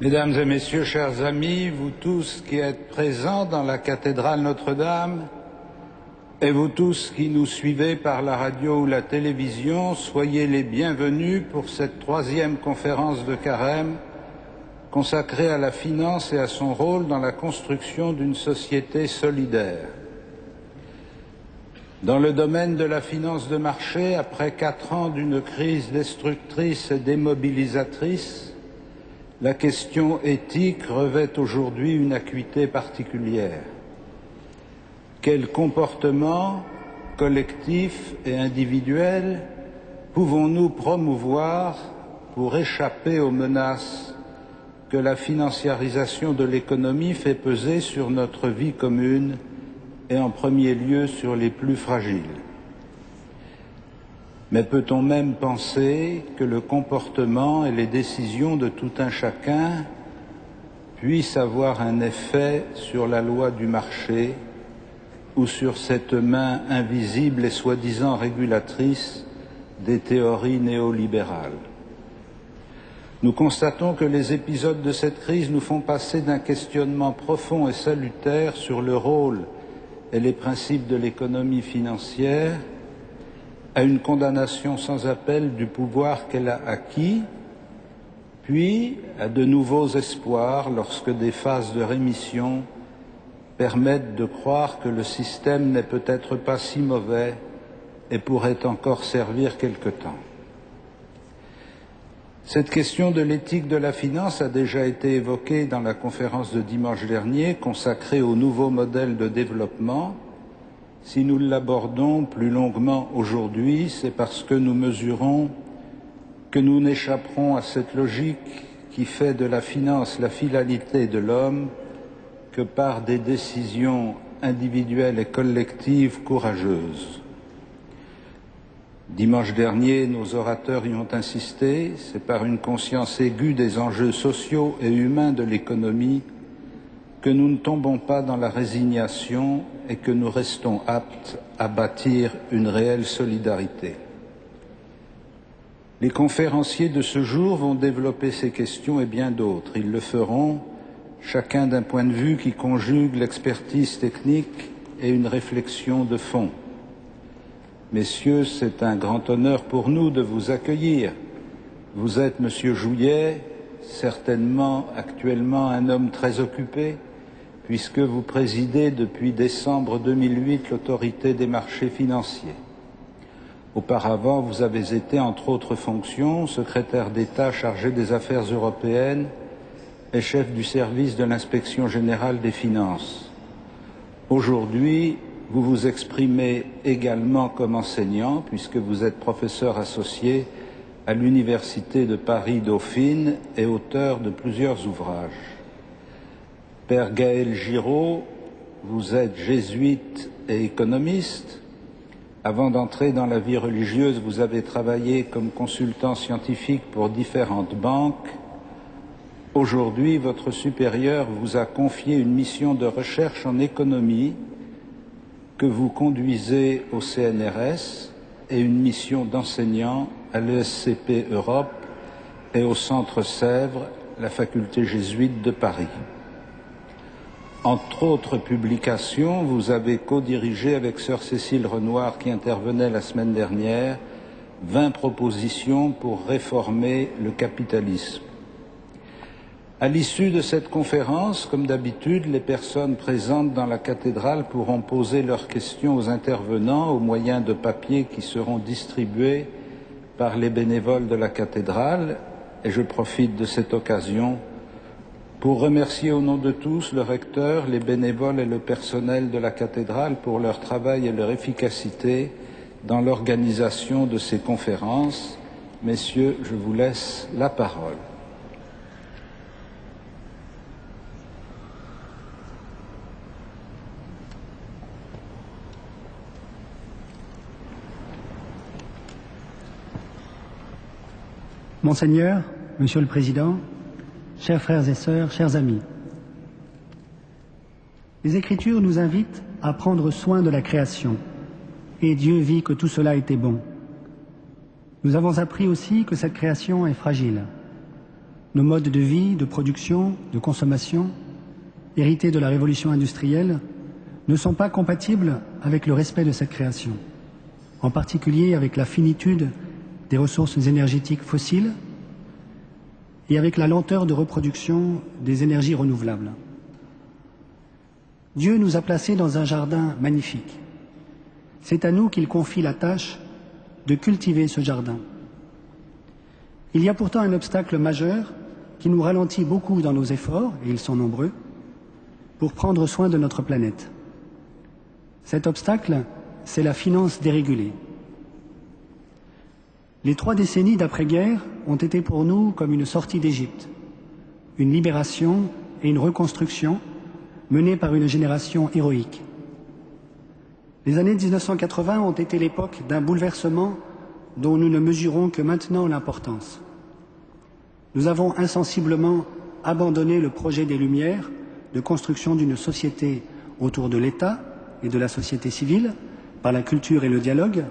Mesdames et Messieurs, chers amis, vous tous qui êtes présents dans la cathédrale Notre-Dame, et vous tous qui nous suivez par la radio ou la télévision, soyez les bienvenus pour cette troisième conférence de Carême consacrée à la finance et à son rôle dans la construction d'une société solidaire. Dans le domaine de la finance de marché, après 4 ans d'une crise destructrice et démobilisatrice, la question éthique revêt aujourd'hui une acuité particulière. Quel comportement collectif et individuel pouvons-nous promouvoir pour échapper aux menaces que la financiarisation de l'économie fait peser sur notre vie commune et en premier lieu sur les plus fragiles? Mais peut-on même penser que le comportement et les décisions de tout un chacun puissent avoir un effet sur la loi du marché ou sur cette main invisible et soi-disant régulatrice des théories néolibérales? Nous constatons que les épisodes de cette crise nous font passer d'un questionnement profond et salutaire sur le rôle et les principes de l'économie financière à une condamnation sans appel du pouvoir qu'elle a acquis, puis à de nouveaux espoirs lorsque des phases de rémission permettent de croire que le système n'est peut-être pas si mauvais et pourrait encore servir quelque temps. Cette question de l'éthique de la finance a déjà été évoquée dans la conférence de dimanche dernier consacrée au nouveau modèle de développement. Si nous l'abordons plus longuement aujourd'hui, c'est parce que nous mesurons que nous n'échapperons à cette logique qui fait de la finance la finalité de l'homme que par des décisions individuelles et collectives courageuses. Dimanche dernier, nos orateurs y ont insisté, c'est par une conscience aiguë des enjeux sociaux et humains de l'économie que nous ne tombons pas dans la résignation et que nous restons aptes à bâtir une réelle solidarité. Les conférenciers de ce jour vont développer ces questions et bien d'autres. Ils le feront, chacun d'un point de vue qui conjugue l'expertise technique et une réflexion de fond. Messieurs, c'est un grand honneur pour nous de vous accueillir. Vous êtes, Monsieur Jouyet, certainement actuellement un homme très occupé, puisque vous présidez depuis décembre 2008 l'autorité des marchés financiers. Auparavant, vous avez été, entre autres fonctions, secrétaire d'État chargé des affaires européennes et chef du service de l'inspection générale des finances. Aujourd'hui, vous vous exprimez également comme enseignant, puisque vous êtes professeur associé à l'Université de Paris-Dauphine et auteur de plusieurs ouvrages. Père Gaël Giraud, vous êtes jésuite et économiste. Avant d'entrer dans la vie religieuse, vous avez travaillé comme consultant scientifique pour différentes banques. Aujourd'hui, votre supérieur vous a confié une mission de recherche en économie que vous conduisez au CNRS et une mission d'enseignant à l'ESCP Europe et au Centre Sèvres, la faculté jésuite de Paris. Entre autres publications, vous avez co-dirigé avec sœur Cécile Renoir, qui intervenait la semaine dernière, 20 propositions pour réformer le capitalisme. À l'issue de cette conférence, comme d'habitude, les personnes présentes dans la cathédrale pourront poser leurs questions aux intervenants au moyen de papiers qui seront distribués par les bénévoles de la cathédrale. Et je profite de cette occasion pour remercier au nom de tous le recteur, les bénévoles et le personnel de la cathédrale pour leur travail et leur efficacité dans l'organisation de ces conférences. Messieurs, je vous laisse la parole. Monseigneur, Monsieur le Président, chers frères et sœurs, chers amis, les Écritures nous invitent à prendre soin de la création, et Dieu vit que tout cela était bon. Nous avons appris aussi que cette création est fragile. nos modes de vie, de production, de consommation, hérités de la révolution industrielle, ne sont pas compatibles avec le respect de cette création, en particulier avec la finitude des ressources énergétiques fossiles et avec la lenteur de reproduction des énergies renouvelables. Dieu nous a placés dans un jardin magnifique. C'est à nous qu'il confie la tâche de cultiver ce jardin. Il y a pourtant un obstacle majeur qui nous ralentit beaucoup dans nos efforts, et ils sont nombreux, pour prendre soin de notre planète. Cet obstacle, c'est la finance dérégulée. Les 3 décennies d'après-guerre ont été pour nous comme une sortie d'Égypte, une libération et une reconstruction menée par une génération héroïque. Les années 1980 ont été l'époque d'un bouleversement dont nous ne mesurons que maintenant l'importance. Nous avons insensiblement abandonné le projet des Lumières de construction d'une société autour de l'État et de la société civile, par la culture et le dialogue,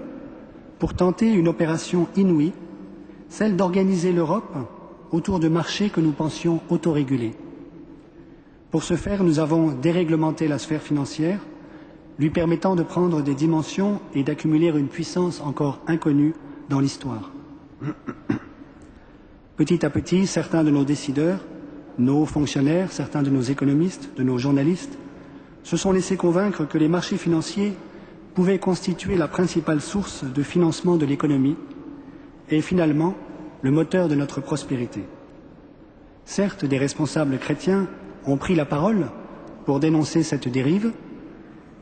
pour tenter une opération inouïe, celle d'organiser l'Europe autour de marchés que nous pensions autorégulés. Pour ce faire, nous avons déréglementé la sphère financière, lui permettant de prendre des dimensions et d'accumuler une puissance encore inconnue dans l'histoire. Petit à petit, certains de nos décideurs, nos fonctionnaires, certains de nos économistes, de nos journalistes, se sont laissés convaincre que les marchés financiers pouvaient constituer la principale source de financement de l'économie et finalement le moteur de notre prospérité. Certes, des responsables chrétiens ont pris la parole pour dénoncer cette dérive.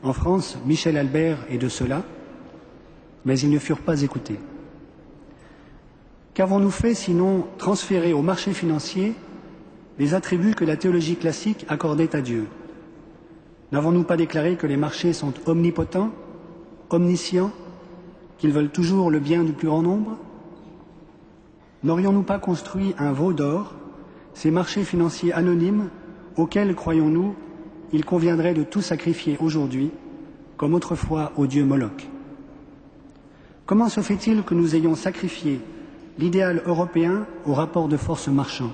En France, Michel Albert est de ceux-là, mais ils ne furent pas écoutés. Qu'avons-nous fait sinon transférer au marché financier les attributs que la théologie classique accordait à Dieu? N'avons-nous pas déclaré que les marchés sont omnipotents, omniscients, qu'ils veulent toujours le bien du plus grand nombre? N'aurions-nous pas construit un veau d'or, ces marchés financiers anonymes auxquels, croyons-nous, il conviendrait de tout sacrifier aujourd'hui, comme autrefois au dieu Moloch? Comment se fait-il que nous ayons sacrifié l'idéal européen au rapport de force marchand?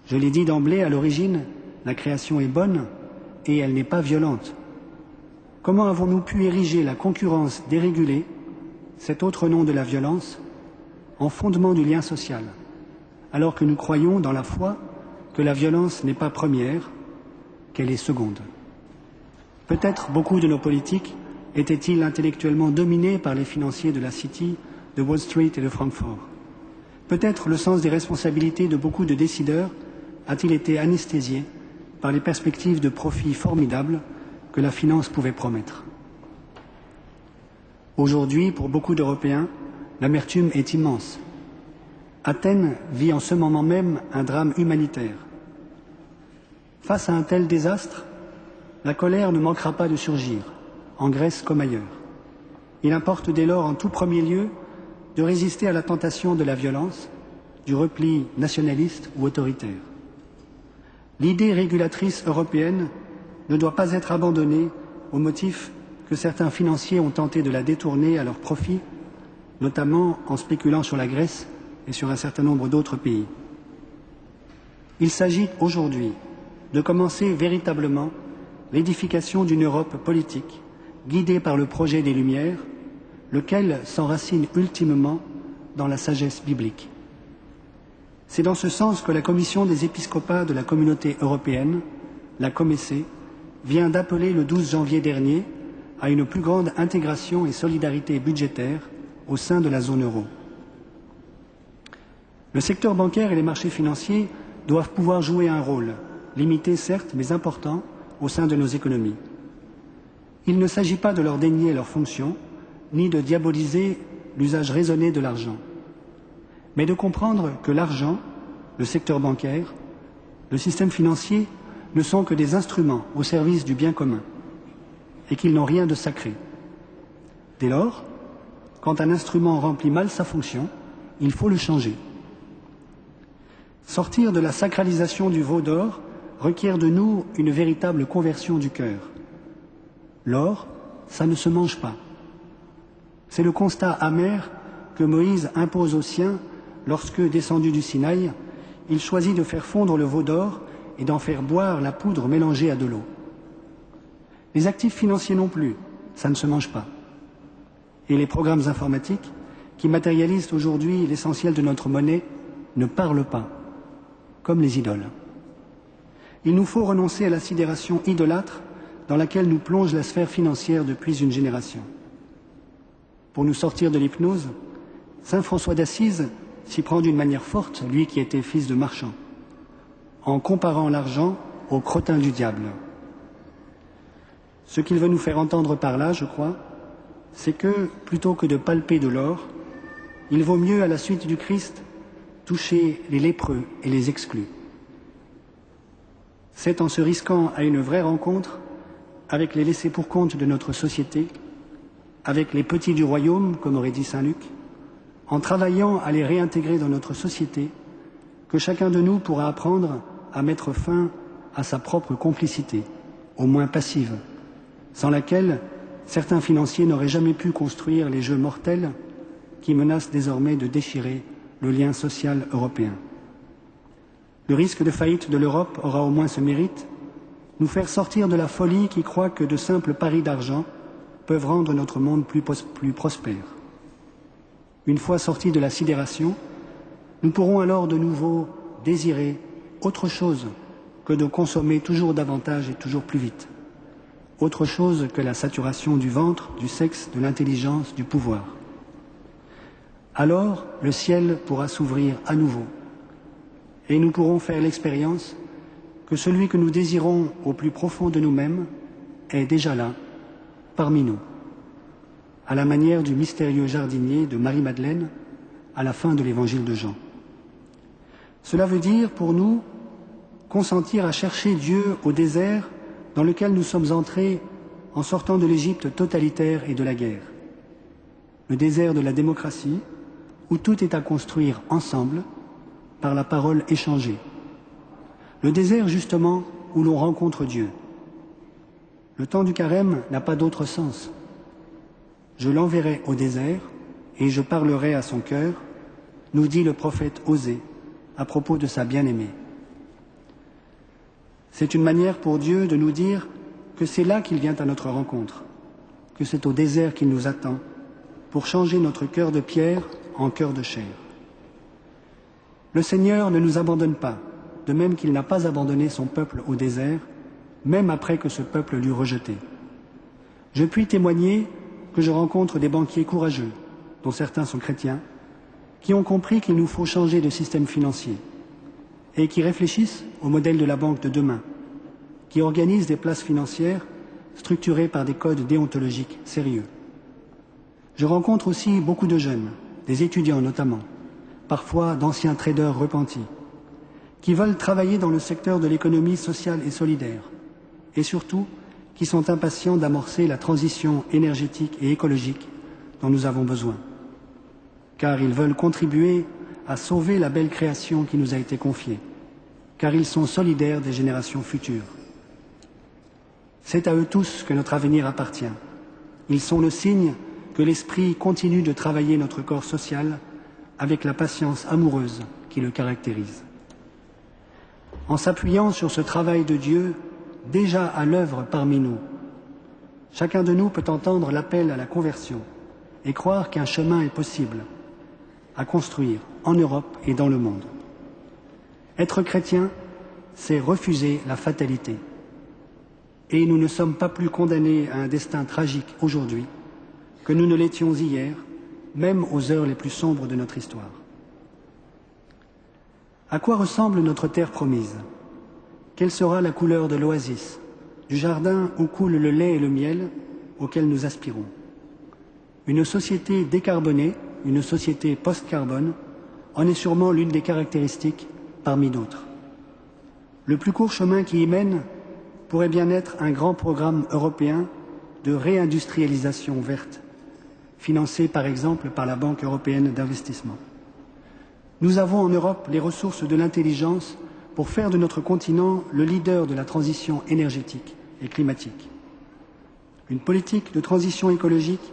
Je l'ai dit d'emblée, à l'origine, la création est bonne et elle n'est pas violente. Comment avons-nous pu ériger la concurrence dérégulée, cet autre nom de la violence, en fondement du lien social, alors que nous croyons dans la foi que la violence n'est pas première, qu'elle est seconde? Peut-être beaucoup de nos politiques étaient-ils intellectuellement dominés par les financiers de la City, de Wall Street et de Francfort. Peut-être le sens des responsabilités de beaucoup de décideurs a-t-il été anesthésié par les perspectives de profits formidables que la finance pouvait promettre. Aujourd'hui, pour beaucoup d'Européens, l'amertume est immense. Athènes vit en ce moment même un drame humanitaire. Face à un tel désastre, la colère ne manquera pas de surgir, en Grèce comme ailleurs. Il importe dès lors en tout premier lieu de résister à la tentation de la violence, du repli nationaliste ou autoritaire. L'idée régulatrice européenne ne doit pas être abandonnée au motif que certains financiers ont tenté de la détourner à leur profit, notamment en spéculant sur la Grèce et sur un certain nombre d'autres pays. Il s'agit aujourd'hui de commencer véritablement l'édification d'une Europe politique guidée par le projet des Lumières, lequel s'enracine ultimement dans la sagesse biblique. C'est dans ce sens que la Commission des épiscopats de la Communauté européenne, la COMECE, vient d'appeler le 12 janvier dernier à une plus grande intégration et solidarité budgétaire au sein de la zone euro. Le secteur bancaire et les marchés financiers doivent pouvoir jouer un rôle, limité certes, mais important, au sein de nos économies. Il ne s'agit pas de leur dénier leurs fonctions, ni de diaboliser l'usage raisonné de l'argent, mais de comprendre que l'argent, le secteur bancaire, le système financier ne sont que des instruments au service du bien commun et qu'ils n'ont rien de sacré. Dès lors, quand un instrument remplit mal sa fonction, il faut le changer. Sortir de la sacralisation du veau d'or requiert de nous une véritable conversion du cœur. L'or, ça ne se mange pas. C'est le constat amer que Moïse impose aux siens lorsque, descendu du Sinaï, il choisit de faire fondre le veau d'or et d'en faire boire la poudre mélangée à de l'eau. Les actifs financiers non plus, ça ne se mange pas. Et les programmes informatiques, qui matérialisent aujourd'hui l'essentiel de notre monnaie, ne parlent pas, comme les idoles. Il nous faut renoncer à la sidération idolâtre dans laquelle nous plonge la sphère financière depuis une génération. Pour nous sortir de l'hypnose, saint François d'Assise s'y prend d'une manière forte, lui qui était fils de marchand, en comparant l'argent au crottin du diable. Ce qu'il veut nous faire entendre par là, je crois, c'est que, plutôt que de palper de l'or, il vaut mieux, à la suite du Christ, toucher les lépreux et les exclus. C'est en se risquant à une vraie rencontre avec les laissés-pour-compte de notre société, avec les petits du royaume, comme aurait dit saint Luc, en travaillant à les réintégrer dans notre société, que chacun de nous pourra apprendre à mettre fin à sa propre complicité, au moins passive, sans laquelle certains financiers n'auraient jamais pu construire les jeux mortels qui menacent désormais de déchirer le lien social européen. Le risque de faillite de l'Europe aura au moins ce mérite, nous faire sortir de la folie qui croit que de simples paris d'argent peuvent rendre notre monde plus prospère. Une fois sortis de la sidération, nous pourrons alors de nouveau désirer autre chose que de consommer toujours davantage et toujours plus vite. Autre chose que la saturation du ventre, du sexe, de l'intelligence, du pouvoir. Alors, le ciel pourra s'ouvrir à nouveau et nous pourrons faire l'expérience que celui que nous désirons au plus profond de nous-mêmes est déjà là, parmi nous, à la manière du mystérieux jardinier de Marie-Madeleine à la fin de l'évangile de Jean. Cela veut dire, pour nous, consentir à chercher Dieu au désert dans lequel nous sommes entrés en sortant de l'Égypte totalitaire et de la guerre. Le désert de la démocratie, où tout est à construire ensemble, par la parole échangée. Le désert, justement, où l'on rencontre Dieu. Le temps du carême n'a pas d'autre sens. Je l'enverrai au désert et je parlerai à son cœur, nous dit le prophète Osée à propos de sa bien-aimée. C'est une manière pour Dieu de nous dire que c'est là qu'il vient à notre rencontre, que c'est au désert qu'il nous attend, pour changer notre cœur de pierre en cœur de chair. Le Seigneur ne nous abandonne pas, de même qu'il n'a pas abandonné son peuple au désert, même après que ce peuple l'eut rejeté. Je puis témoigner que je rencontre des banquiers courageux, dont certains sont chrétiens, qui ont compris qu'il nous faut changer de système financier et qui réfléchissent au modèle de la banque de demain, qui organisent des places financières structurées par des codes déontologiques sérieux. Je rencontre aussi beaucoup de jeunes, des étudiants notamment, parfois d'anciens traders repentis, qui veulent travailler dans le secteur de l'économie sociale et solidaire, et surtout qui sont impatients d'amorcer la transition énergétique et écologique dont nous avons besoin, car ils veulent contribuer à sauver la belle création qui nous a été confiée, car ils sont solidaires des générations futures. C'est à eux tous que notre avenir appartient. Ils sont le signe que l'Esprit continue de travailler notre corps social avec la patience amoureuse qui le caractérise. En s'appuyant sur ce travail de Dieu, déjà à l'œuvre parmi nous, chacun de nous peut entendre l'appel à la conversion et croire qu'un chemin est possible à construire en Europe et dans le monde. Être chrétien, c'est refuser la fatalité. Et nous ne sommes pas plus condamnés à un destin tragique aujourd'hui que nous ne l'étions hier, même aux heures les plus sombres de notre histoire. À quoi ressemble notre terre promise? Quelle sera la couleur de l'oasis, du jardin où coule le lait et le miel auquel nous aspirons? Une société décarbonée, une société post-carbone, en est sûrement l'une des caractéristiques parmi d'autres. Le plus court chemin qui y mène pourrait bien être un grand programme européen de réindustrialisation verte, financé par exemple par la Banque européenne d'investissement. Nous avons en Europe les ressources de l'intelligence pour faire de notre continent le leader de la transition énergétique et climatique. Une politique de transition écologique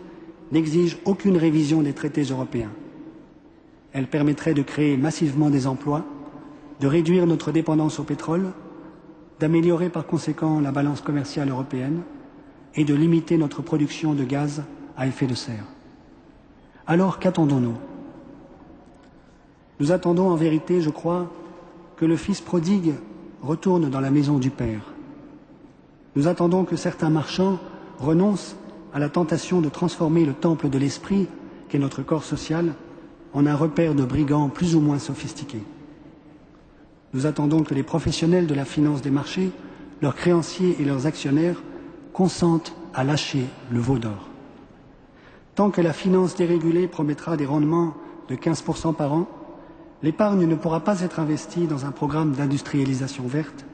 n'exige aucune révision des traités européens. Elle permettrait de créer massivement des emplois, de réduire notre dépendance au pétrole, d'améliorer par conséquent la balance commerciale européenne et de limiter notre production de gaz à effet de serre. Alors qu'attendons-nous? Nous attendons en vérité, je crois, que le Fils prodigue retourne dans la maison du Père. Nous attendons que certains marchands renoncent à la tentation de transformer le temple de l'esprit, qu'est notre corps social, en un repère de brigands plus ou moins sophistiqués. Nous attendons que les professionnels de la finance des marchés, leurs créanciers et leurs actionnaires consentent à lâcher le veau d'or. Tant que la finance dérégulée promettra des rendements de 15% par an, l'épargne ne pourra pas être investie dans un programme d'industrialisation verte,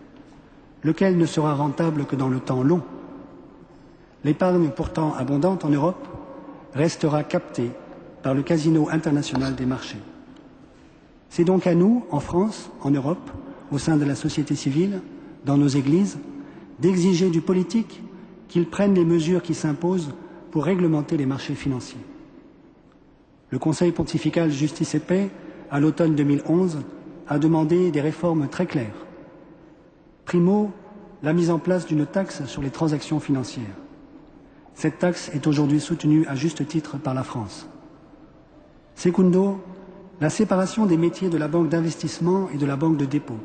lequel ne sera rentable que dans le temps long. L'épargne pourtant abondante en Europe restera captée par le casino international des marchés. C'est donc à nous, en France, en Europe, au sein de la société civile, dans nos églises, d'exiger du politique qu'il prenne les mesures qui s'imposent pour réglementer les marchés financiers. Le Conseil pontifical Justice et Paix, à l'automne 2011, a demandé des réformes très claires. Primo, la mise en place d'une taxe sur les transactions financières. Cette taxe est aujourd'hui soutenue à juste titre par la France. Secundo, la séparation des métiers de la banque d'investissement et de la banque de dépôt.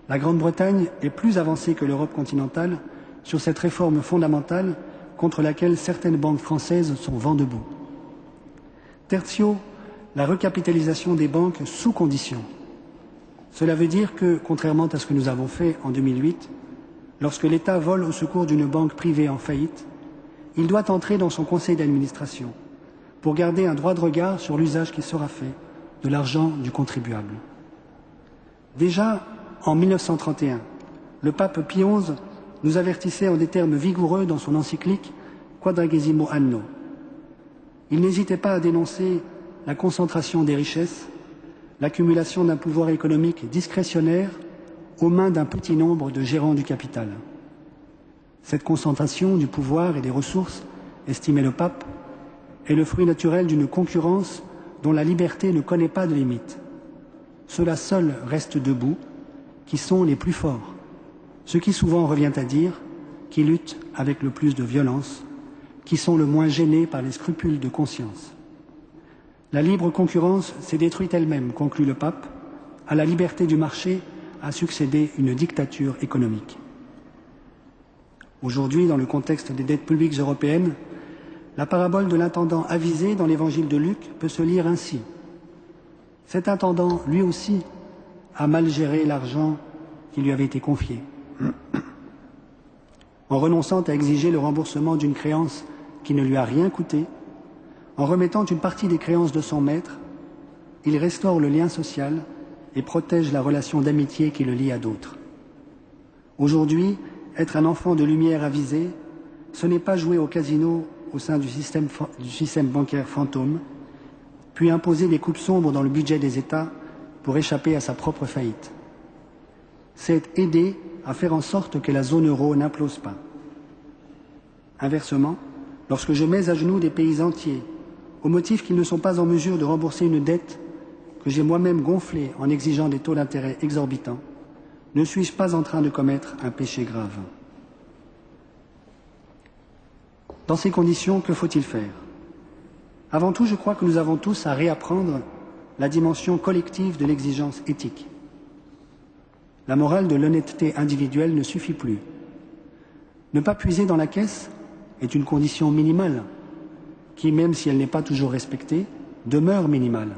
La Grande-Bretagne est plus avancée que l'Europe continentale sur cette réforme fondamentale contre laquelle certaines banques françaises sont vent debout. Tertio, la recapitalisation des banques sous condition. Cela veut dire que, contrairement à ce que nous avons fait en 2008, lorsque l'État vole au secours d'une banque privée en faillite, il doit entrer dans son conseil d'administration pour garder un droit de regard sur l'usage qui sera fait de l'argent du contribuable. Déjà, en 1931, le pape Pie XI nous avertissait en des termes vigoureux dans son encyclique Quadragesimo Anno. Il n'hésitait pas à dénoncer la concentration des richesses, l'accumulation d'un pouvoir économique discrétionnaire aux mains d'un petit nombre de gérants du capital. Cette concentration du pouvoir et des ressources, estimait le pape, est le fruit naturel d'une concurrence dont la liberté ne connaît pas de limite. Ceux-là seuls restent debout, qui sont les plus forts, ce qui souvent revient à dire qui luttent avec le plus de violence, qui sont le moins gênés par les scrupules de conscience. La libre concurrence s'est détruite elle-même, conclut le pape. À la liberté du marché a succédé une dictature économique. Aujourd'hui, dans le contexte des dettes publiques européennes, la parabole de l'intendant avisé dans l'évangile de Luc peut se lire ainsi. Cet intendant, lui aussi, a mal géré l'argent qui lui avait été confié. En renonçant à exiger le remboursement d'une créance qui ne lui a rien coûté, en remettant une partie des créances de son maître, il restaure le lien social et protège la relation d'amitié qui le lie à d'autres. Aujourd'hui, être un enfant de lumière avisé, ce n'est pas jouer au casino au sein du système bancaire fantôme, puis imposer des coupes sombres dans le budget des États pour échapper à sa propre faillite. C'est aider à faire en sorte que la zone euro n'implose pas. Inversement, lorsque je mets à genoux des pays entiers, au motif qu'ils ne sont pas en mesure de rembourser une dette que j'ai moi-même gonflée en exigeant des taux d'intérêt exorbitants, ne suis-je pas en train de commettre un péché grave? Dans ces conditions, que faut-il faire? Avant tout, je crois que nous avons tous à réapprendre la dimension collective de l'exigence éthique. La morale de l'honnêteté individuelle ne suffit plus. Ne pas puiser dans la caisse est une condition minimale qui, même si elle n'est pas toujours respectée, demeure minimale.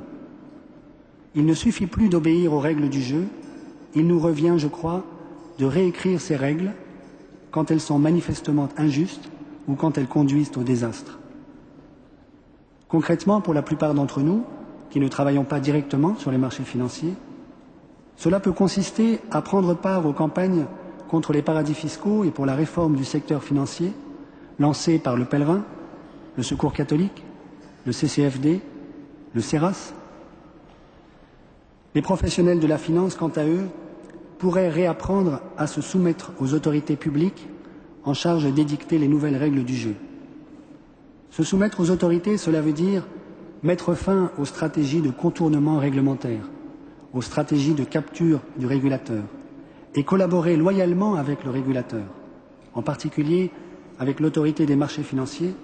Il ne suffit plus d'obéir aux règles du jeu, il nous revient, je crois, de réécrire ces règles quand elles sont manifestement injustes ou quand elles conduisent au désastre. Concrètement, pour la plupart d'entre nous, qui ne travaillons pas directement sur les marchés financiers, cela peut consister à prendre part aux campagnes contre les paradis fiscaux et pour la réforme du secteur financier lancées par le Pèlerin, le Secours catholique, le CCFD, le CERAS. Les professionnels de la finance, quant à eux, pourraient réapprendre à se soumettre aux autorités publiques en charge d'édicter les nouvelles règles du jeu. Se soumettre aux autorités, cela veut dire mettre fin aux stratégies de contournement réglementaire, aux stratégies de capture du régulateur et collaborer loyalement avec le régulateur, en particulier avec l'autorité des marchés financiers,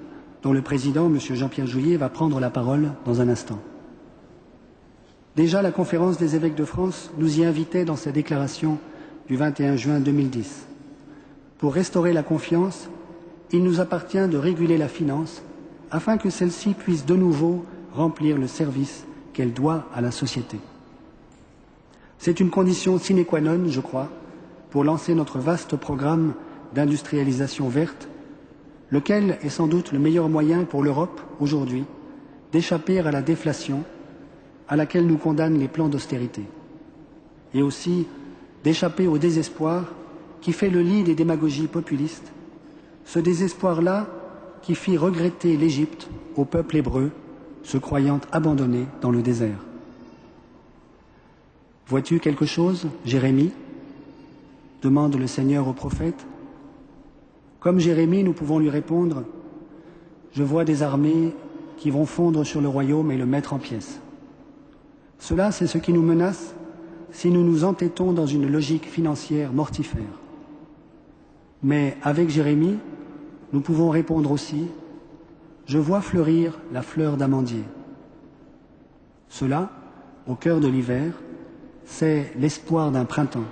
dont le président, M. Jean-Pierre Jouyet, va prendre la parole dans un instant. Déjà, la conférence des évêques de France nous y invitait dans sa déclaration du 21 juin 2010. Pour restaurer la confiance, il nous appartient de réguler la finance afin que celle-ci puisse de nouveau remplir le service qu'elle doit à la société. C'est une condition sine qua non, je crois, pour lancer notre vaste programme d'industrialisation verte, lequel est sans doute le meilleur moyen pour l'Europe, aujourd'hui, d'échapper à la déflation à laquelle nous condamnent les plans d'austérité, et aussi d'échapper au désespoir qui fait le lit des démagogies populistes, ce désespoir-là qui fit regretter l'Égypte au peuple hébreu, se croyant abandonné dans le désert. Vois-tu quelque chose, Jérémie ? Demande le Seigneur au prophète. Comme Jérémie, nous pouvons lui répondre « Je vois des armées qui vont fondre sur le royaume et le mettre en pièces. » Cela, c'est ce qui nous menace si nous nous entêtons dans une logique financière mortifère. Mais avec Jérémie, nous pouvons répondre aussi « Je vois fleurir la fleur d'amandier. » Cela, au cœur de l'hiver, c'est l'espoir d'un printemps,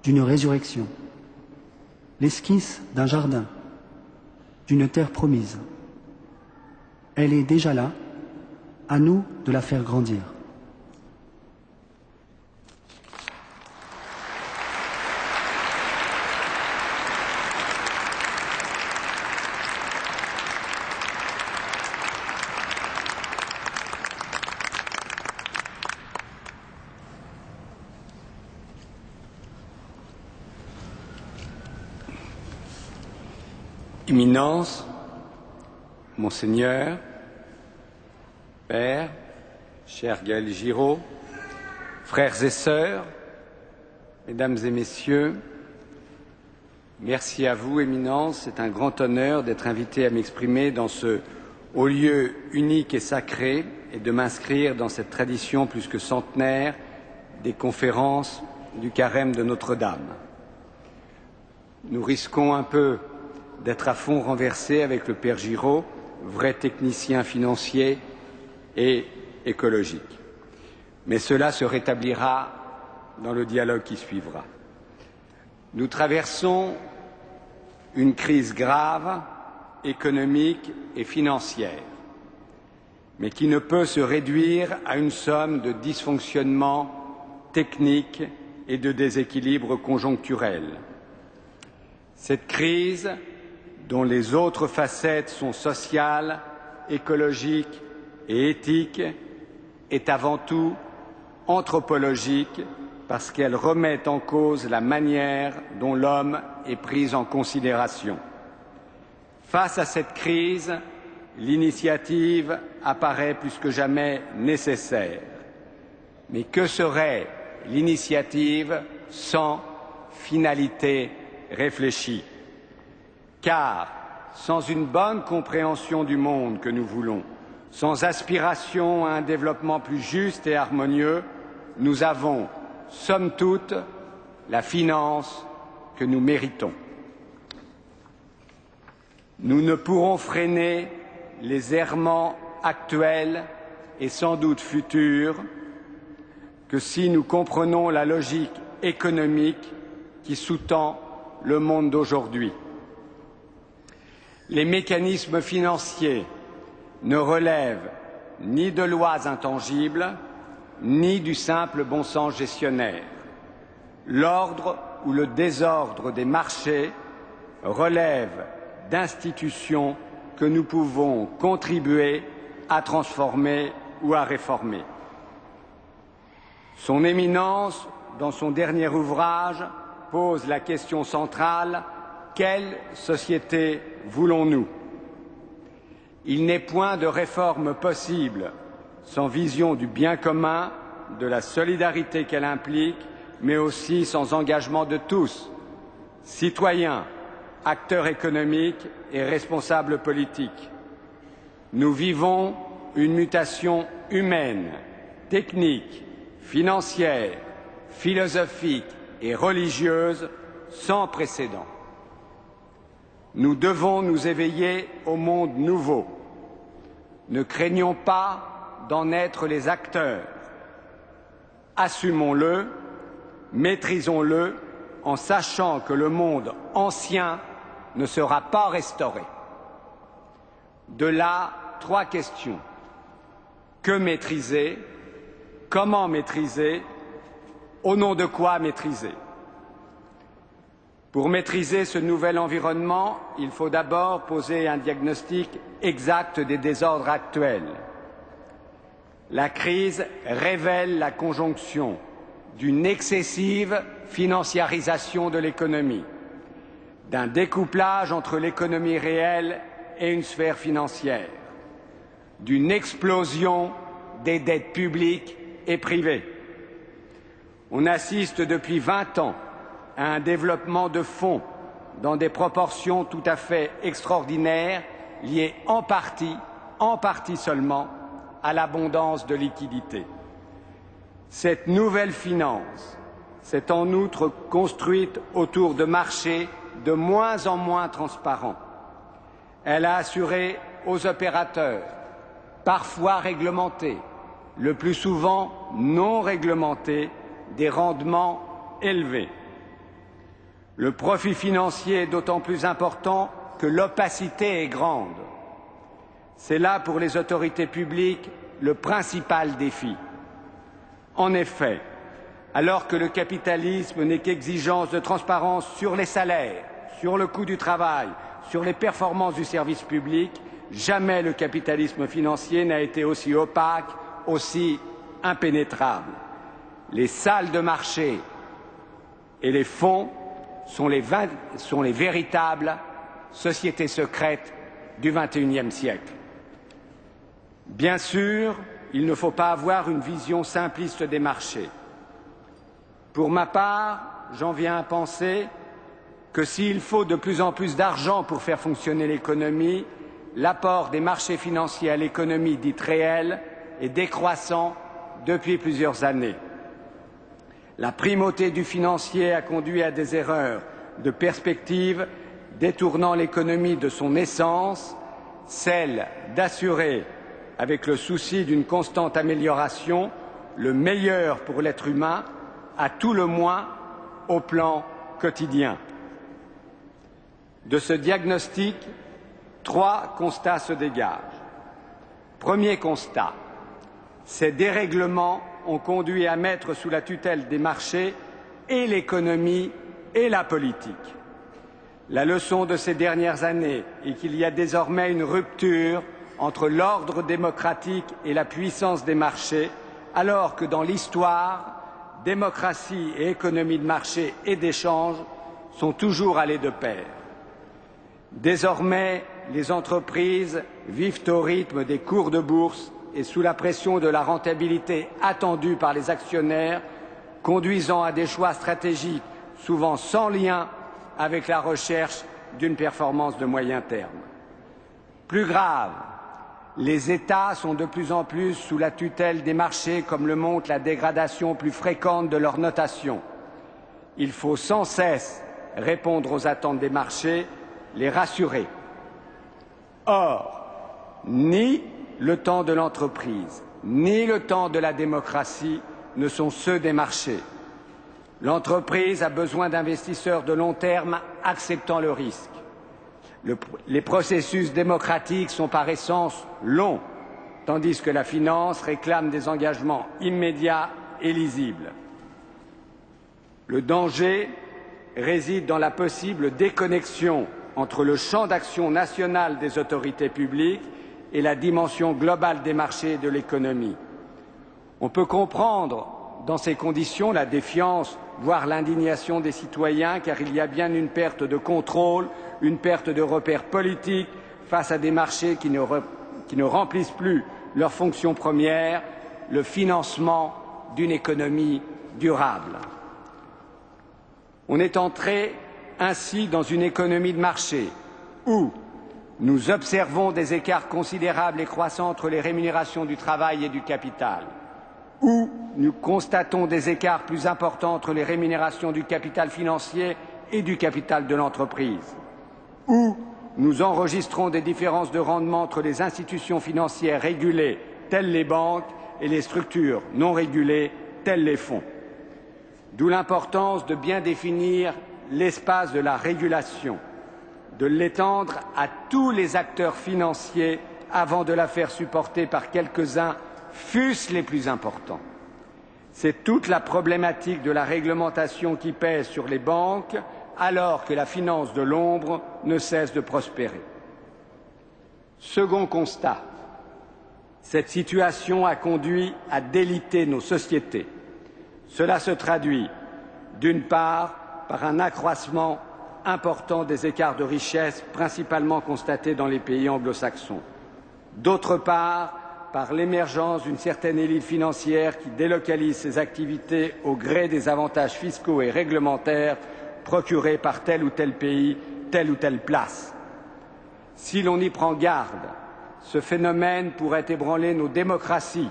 d'une résurrection, l'esquisse d'un jardin, d'une terre promise. Elle est déjà là, à nous de la faire grandir. Éminence, Monseigneur, Père, cher Gaël Giraud, frères et sœurs, Mesdames et Messieurs, merci à vous, Éminence. C'est un grand honneur d'être invité à m'exprimer dans ce haut lieu unique et sacré et de m'inscrire dans cette tradition plus que centenaire des conférences du carême de Notre-Dame. Nous risquons un peu d'être à fond renversé avec le Père Giraud, vrai technicien financier et écologique. Mais cela se rétablira dans le dialogue qui suivra. Nous traversons une crise grave, économique et financière, mais qui ne peut se réduire à une somme de dysfonctionnements techniques et de déséquilibres conjoncturels. Cette crise, dont les autres facettes sont sociales, écologiques et éthiques, est avant tout anthropologique parce qu'elle remet en cause la manière dont l'homme est pris en considération. Face à cette crise, l'initiative apparaît plus que jamais nécessaire. Mais que serait l'initiative sans finalité réfléchie ? Car, sans une bonne compréhension du monde que nous voulons, sans aspiration à un développement plus juste et harmonieux, nous avons, somme toute, la finance que nous méritons. Nous ne pourrons freiner les errements actuels et sans doute futurs que si nous comprenons la logique économique qui sous-tend le monde d'aujourd'hui. Les mécanismes financiers ne relèvent ni de lois intangibles, ni du simple bon sens gestionnaire. L'ordre ou le désordre des marchés relève d'institutions que nous pouvons contribuer à transformer ou à réformer. Son Éminence, dans son dernier ouvrage, pose la question centrale: quelle société voulons-nous ? Il n'est point de réforme possible sans vision du bien commun, de la solidarité qu'elle implique, mais aussi sans engagement de tous, citoyens, acteurs économiques et responsables politiques. Nous vivons une mutation humaine, technique, financière, philosophique et religieuse sans précédent. Nous devons nous éveiller au monde nouveau. Ne craignons pas d'en être les acteurs. Assumons-le, maîtrisons-le, en sachant que le monde ancien ne sera pas restauré. De là, 3 questions. Que maîtriser? Comment maîtriser? Au nom de quoi maîtriser? Pour maîtriser ce nouvel environnement, il faut d'abord poser un diagnostic exact des désordres actuels. La crise révèle la conjonction d'une excessive financiarisation de l'économie, d'un découplage entre l'économie réelle et une sphère financière, d'une explosion des dettes publiques et privées. On assiste depuis 20 ans à un développement de fonds dans des proportions tout à fait extraordinaires, liées en partie seulement, à l'abondance de liquidités. Cette nouvelle finance s'est en outre construite autour de marchés de moins en moins transparents. Elle a assuré aux opérateurs, parfois réglementés, le plus souvent non réglementés, des rendements élevés. Le profit financier est d'autant plus important que l'opacité est grande. C'est là pour les autorités publiques le principal défi. En effet, alors que le capitalisme n'est qu'exigence de transparence sur les salaires, sur le coût du travail, sur les performances du service public, jamais le capitalisme financier n'a été aussi opaque, aussi impénétrable. Les salles de marché et les fonds sont les véritables sociétés secrètes du XXIe siècle. Bien sûr, il ne faut pas avoir une vision simpliste des marchés. Pour ma part, j'en viens à penser que s'il faut de plus en plus d'argent pour faire fonctionner l'économie, l'apport des marchés financiers à l'économie dite réelle est décroissant depuis plusieurs années. La primauté du financier a conduit à des erreurs de perspective, détournant l'économie de son essence, celle d'assurer, avec le souci d'une constante amélioration, le meilleur pour l'être humain, à tout le moins au plan quotidien. De ce diagnostic, 3 constats se dégagent. Premier constat, ces dérèglements ont conduit à mettre sous la tutelle des marchés et l'économie et la politique. La leçon de ces dernières années est qu'il y a désormais une rupture entre l'ordre démocratique et la puissance des marchés, alors que dans l'histoire, démocratie et économie de marché et d'échange sont toujours allées de pair. Désormais, les entreprises vivent au rythme des cours de bourse et sous la pression de la rentabilité attendue par les actionnaires, conduisant à des choix stratégiques souvent sans lien avec la recherche d'une performance de moyen terme. Plus grave, les États sont de plus en plus sous la tutelle des marchés, comme le montre la dégradation plus fréquente de leur notation. Il faut sans cesse répondre aux attentes des marchés, les rassurer. Or, ni le temps de l'entreprise, ni le temps de la démocratie ne sont ceux des marchés. L'entreprise a besoin d'investisseurs de long terme acceptant le risque. Les processus démocratiques sont par essence longs, tandis que la finance réclame des engagements immédiats et lisibles. Le danger réside dans la possible déconnexion entre le champ d'action national des autorités publiques et la dimension globale des marchés et de l'économie. On peut comprendre dans ces conditions la défiance, voire l'indignation des citoyens, car il y a bien une perte de contrôle, une perte de repères politiques face à des marchés qui ne remplissent plus leur fonction première, le financement d'une économie durable. On est entré ainsi dans une économie de marché où nous observons des écarts considérables et croissants entre les rémunérations du travail et du capital. où nous constatons des écarts plus importants entre les rémunérations du capital financier et du capital de l'entreprise, où nous enregistrons des différences de rendement entre les institutions financières régulées, telles les banques, et les structures non régulées, telles les fonds. D'où l'importance de bien définir l'espace de la régulation, de l'étendre à tous les acteurs financiers avant de la faire supporter par quelques-uns, fût-ce les plus importants. C'est toute la problématique de la réglementation qui pèse sur les banques, alors que la finance de l'ombre ne cesse de prospérer. Second constat, cette situation a conduit à déliter nos sociétés. Cela se traduit, d'une part, par un accroissement important des écarts de richesse, principalement constatés dans les pays anglo-saxons. D'autre part, par l'émergence d'une certaine élite financière qui délocalise ses activités au gré des avantages fiscaux et réglementaires procurés par tel ou tel pays, telle ou telle place. Si l'on y prend garde, ce phénomène pourrait ébranler nos démocraties.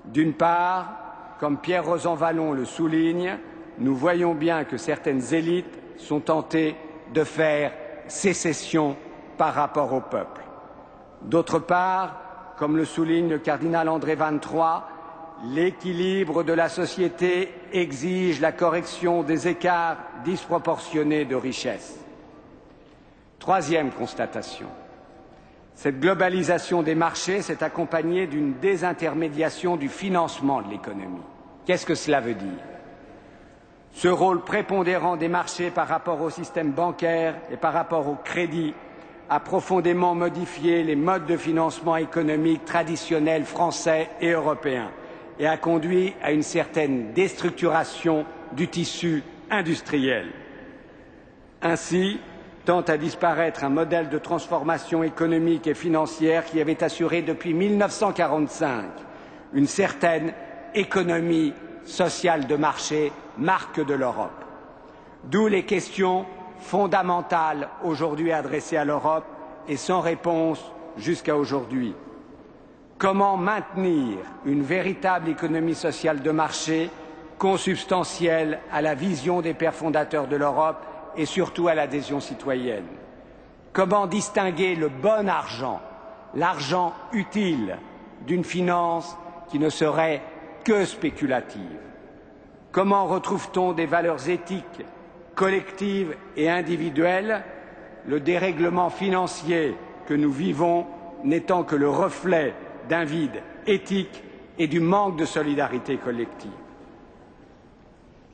D'une part, comme Pierre Rosanvallon le souligne, nous voyons bien que certaines élites sont tentées de faire sécession par rapport au peuple. D'autre part, comme le souligne le cardinal André XXIII, l'équilibre de la société exige la correction des écarts disproportionnés de richesse. Troisième constatation. Cette globalisation des marchés s'est accompagnée d'une désintermédiation du financement de l'économie. Qu'est-ce que cela veut dire? Ce rôle prépondérant des marchés par rapport au système bancaire et par rapport au crédit a profondément modifié les modes de financement économique traditionnels français et européens et a conduit à une certaine déstructuration du tissu industriel. Ainsi, tend à disparaître un modèle de transformation économique et financière qui avait assuré depuis 1945 une certaine économie sociale de marché, marque de l'Europe. D'où les questions fondamentales aujourd'hui adressées à l'Europe et sans réponse jusqu'à aujourd'hui. Comment maintenir une véritable économie sociale de marché consubstantielle à la vision des pères fondateurs de l'Europe et surtout à l'adhésion citoyenne? Comment distinguer le bon argent, l'argent utile, d'une finance qui ne serait que spéculative? Comment retrouve-t-on des valeurs éthiques, collectives et individuelles, le dérèglement financier que nous vivons n'étant que le reflet d'un vide éthique et du manque de solidarité collective?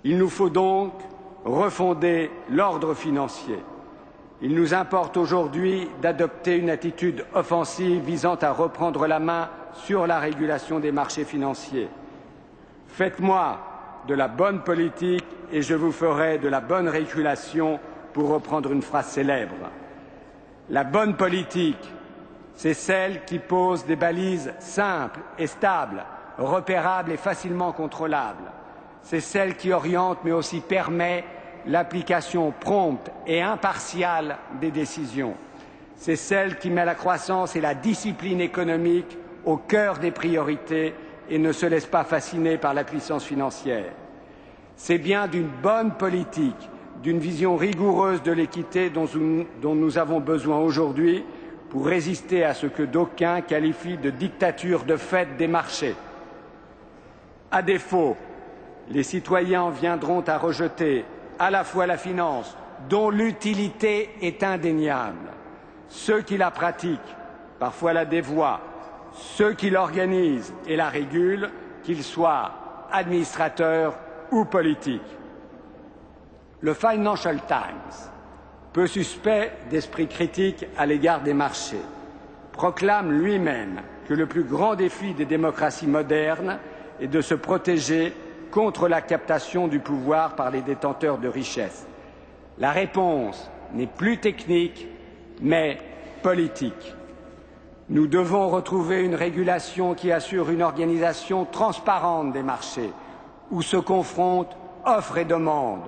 Il nous faut donc refonder l'ordre financier. Il nous importe aujourd'hui d'adopter une attitude offensive visant à reprendre la main sur la régulation des marchés financiers. Faites-moi de la bonne politique et je vous ferai de la bonne régulation, pour reprendre une phrase célèbre. La bonne politique, c'est celle qui pose des balises simples et stables, repérables et facilement contrôlables. C'est celle qui oriente mais aussi permet l'application prompte et impartiale des décisions. C'est celle qui met la croissance et la discipline économique au cœur des priorités et ne se laisse pas fasciner par la puissance financière. C'est bien d'une bonne politique, d'une vision rigoureuse de l'équité dont nous avons besoin aujourd'hui pour résister à ce que d'aucuns qualifient de dictature de fait des marchés. À défaut, les citoyens viendront à rejeter à la fois la finance, dont l'utilité est indéniable, ceux qui la pratiquent, parfois la dévoient, ceux qui l'organisent et la régulent, qu'ils soient administrateurs ou politiques. Le Financial Times, peu suspect d'esprit critique à l'égard des marchés, proclame lui-même que le plus grand défi des démocraties modernes est de se protéger contre la captation du pouvoir par les détenteurs de richesses. La réponse n'est plus technique, mais politique. Nous devons retrouver une régulation qui assure une organisation transparente des marchés, où se confrontent offre et demande,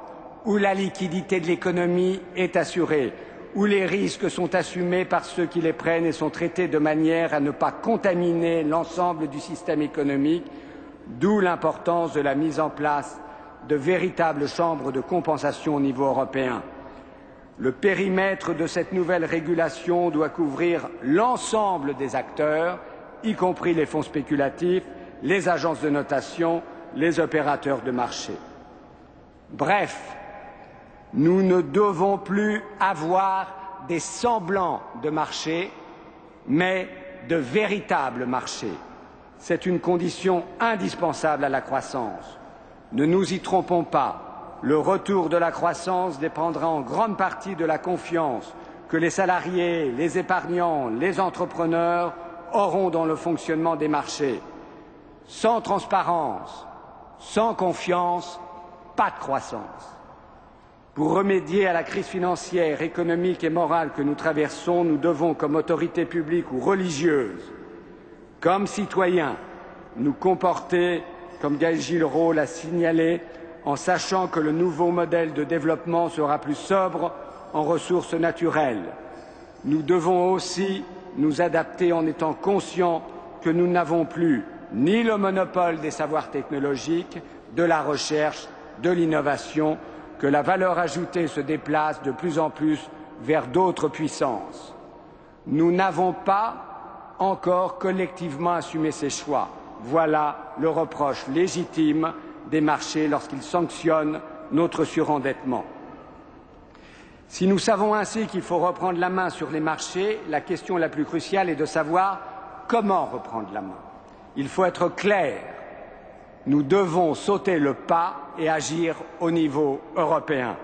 où la liquidité de l'économie est assurée, où les risques sont assumés par ceux qui les prennent et sont traités de manière à ne pas contaminer l'ensemble du système économique, d'où l'importance de la mise en place de véritables chambres de compensation au niveau européen. Le périmètre de cette nouvelle régulation doit couvrir l'ensemble des acteurs, y compris les fonds spéculatifs, les agences de notation, les opérateurs de marché. Bref, nous ne devons plus avoir des semblants de marché, mais de véritables marchés. C'est une condition indispensable à la croissance. Ne nous y trompons pas, le retour de la croissance dépendra en grande partie de la confiance que les salariés, les épargnants, les entrepreneurs auront dans le fonctionnement des marchés. Sans transparence, sans confiance, pas de croissance. Pour remédier à la crise financière, économique et morale que nous traversons, nous devons, comme autorité publique ou religieuse, comme citoyens, nous comporter, comme Gaël Gillerot l'a signalé, en sachant que le nouveau modèle de développement sera plus sobre en ressources naturelles. Nous devons aussi nous adapter en étant conscients que nous n'avons plus ni le monopole des savoirs technologiques, de la recherche, de l'innovation, que la valeur ajoutée se déplace de plus en plus vers d'autres puissances. Nous n'avons pas encore collectivement assumé ces choix. Voilà le reproche légitime des marchés lorsqu'ils sanctionnent notre surendettement. Si nous savons ainsi qu'il faut reprendre la main sur les marchés, la question la plus cruciale est de savoir comment reprendre la main. Il faut être clair. Nous devons sauter le pas et agir au niveau européen.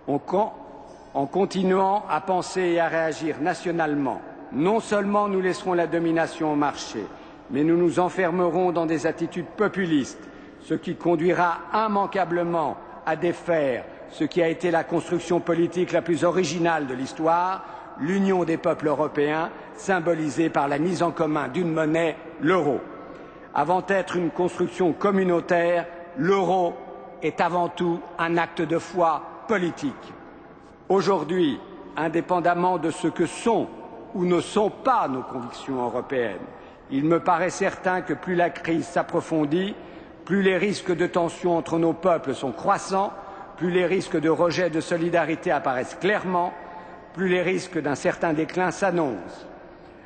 En continuant à penser et à réagir nationalement, non seulement nous laisserons la domination au marché, mais nous nous enfermerons dans des attitudes populistes, ce qui conduira immanquablement à défaire ce qui a été la construction politique la plus originale de l'histoire, l'union des peuples européens, symbolisée par la mise en commun d'une monnaie, l'euro. Avant d'être une construction communautaire, l'euro est avant tout un acte de foi politique. Aujourd'hui, indépendamment de ce que sont ou ne sont pas nos convictions européennes, il me paraît certain que plus la crise s'approfondit, plus les risques de tension entre nos peuples sont croissants, plus les risques de rejet de solidarité apparaissent clairement, plus les risques d'un certain déclin s'annoncent.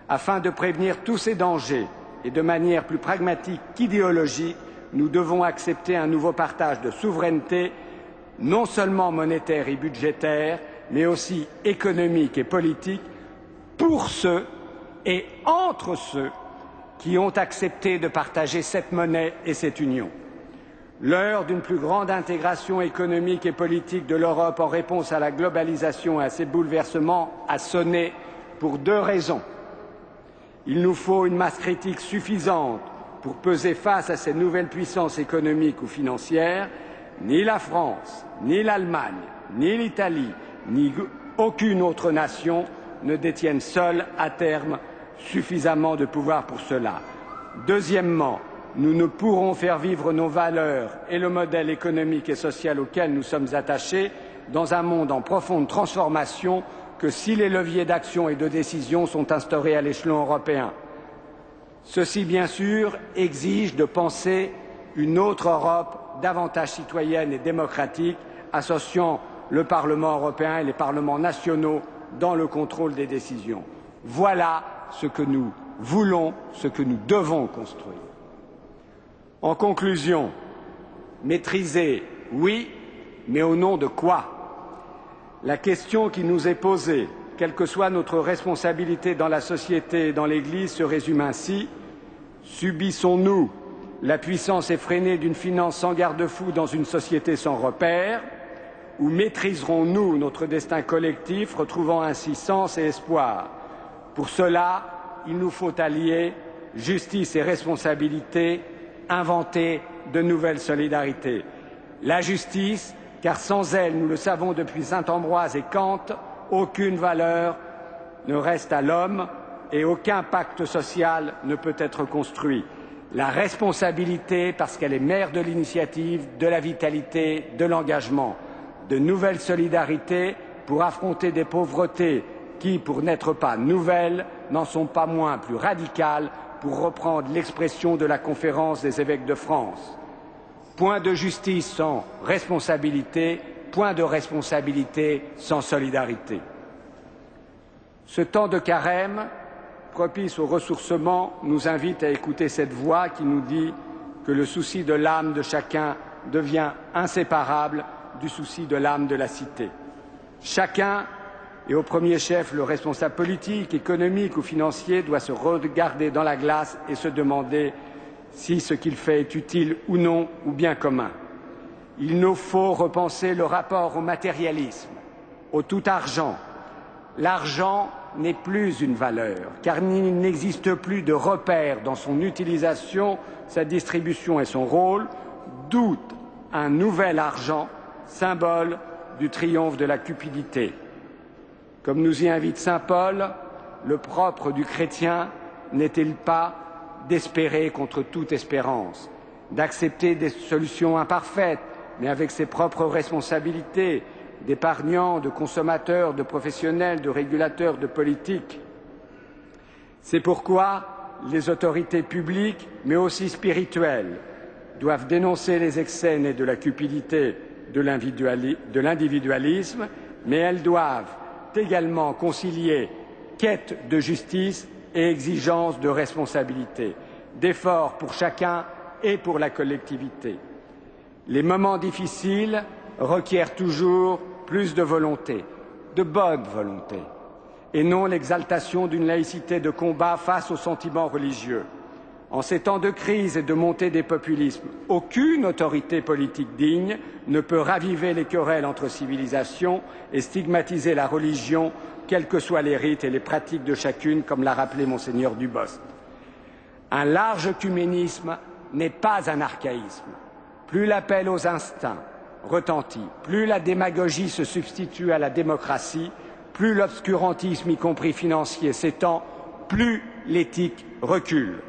Afin de prévenir tous ces dangers et de manière plus pragmatique qu'idéologique, nous devons accepter un nouveau partage de souveraineté, non seulement monétaire et budgétaire, mais aussi économique et politique, pour ceux et entre ceux qui ont accepté de partager cette monnaie et cette union. L'heure d'une plus grande intégration économique et politique de l'Europe en réponse à la globalisation et à ses bouleversements a sonné pour deux raisons. Il nous faut une masse critique suffisante pour peser face à ces nouvelles puissances économiques ou financières. Ni la France, ni l'Allemagne, ni l'Italie, ni aucune autre nation ne détiennent seules à terme suffisamment de pouvoir pour cela. Deuxièmement, nous ne pourrons faire vivre nos valeurs et le modèle économique et social auquel nous sommes attachés dans un monde en profonde transformation que si les leviers d'action et de décision sont instaurés à l'échelon européen. Ceci, bien sûr, exige de penser une autre Europe davantage citoyenne et démocratique, associant le Parlement européen et les parlements nationaux dans le contrôle des décisions. Voilà ce que nous voulons, ce que nous devons construire. En conclusion, maîtriser, oui, mais au nom de quoi? La question qui nous est posée, quelle que soit notre responsabilité dans la société et dans l'Église, se résume ainsi. Subissons-nous la puissance effrénée d'une finance sans garde-fou dans une société sans repères, ou maîtriserons-nous notre destin collectif, retrouvant ainsi sens et espoir? Pour cela, il nous faut allier justice et responsabilité, inventer de nouvelles solidarités. La justice, car sans elle, nous le savons depuis saint Ambroise et Kant, aucune valeur ne reste à l'homme et aucun pacte social ne peut être construit. La responsabilité, parce qu'elle est mère de l'initiative, de la vitalité, de l'engagement. De nouvelles solidarités pour affronter des pauvretés qui, pour n'être pas nouvelles, n'en sont pas moins plus radicales pour reprendre l'expression de la conférence des évêques de France. Point de justice sans responsabilité, point de responsabilité sans solidarité. Ce temps de carême, propice au ressourcement, nous invite à écouter cette voix qui nous dit que le souci de l'âme de chacun devient inséparable du souci de l'âme de la cité. Chacun, et au premier chef le responsable politique, économique ou financier, doit se regarder dans la glace et se demander si ce qu'il fait est utile ou non, ou bien commun. Il nous faut repenser le rapport au matérialisme, au tout argent. L'argent n'est plus une valeur, car il n'existe plus de repère dans son utilisation, sa distribution et son rôle, d'où un nouvel argent, symbole du triomphe de la cupidité. Comme nous y invite saint Paul, le propre du chrétien n'est-il pas d'espérer contre toute espérance, d'accepter des solutions imparfaites, mais avec ses propres responsabilités, d'épargnants, de consommateurs, de professionnels, de régulateurs, de politiques. C'est pourquoi les autorités publiques, mais aussi spirituelles, doivent dénoncer les excès nés de la cupidité, de l'individualisme, mais elles doivent également concilier quête de justice et exigence de responsabilité, d'efforts pour chacun et pour la collectivité. Les moments difficiles requièrent toujours plus de volonté, de bonne volonté, et non l'exaltation d'une laïcité de combat face aux sentiments religieux. En ces temps de crise et de montée des populismes, aucune autorité politique digne ne peut raviver les querelles entre civilisations et stigmatiser la religion, quels que soient les rites et les pratiques de chacune, comme l'a rappelé Monseigneur Dubost. Un large œcuménisme n'est pas un archaïsme. Plus l'appel aux instincts retentit, plus la démagogie se substitue à la démocratie, plus l'obscurantisme, y compris financier, s'étend, plus l'éthique recule.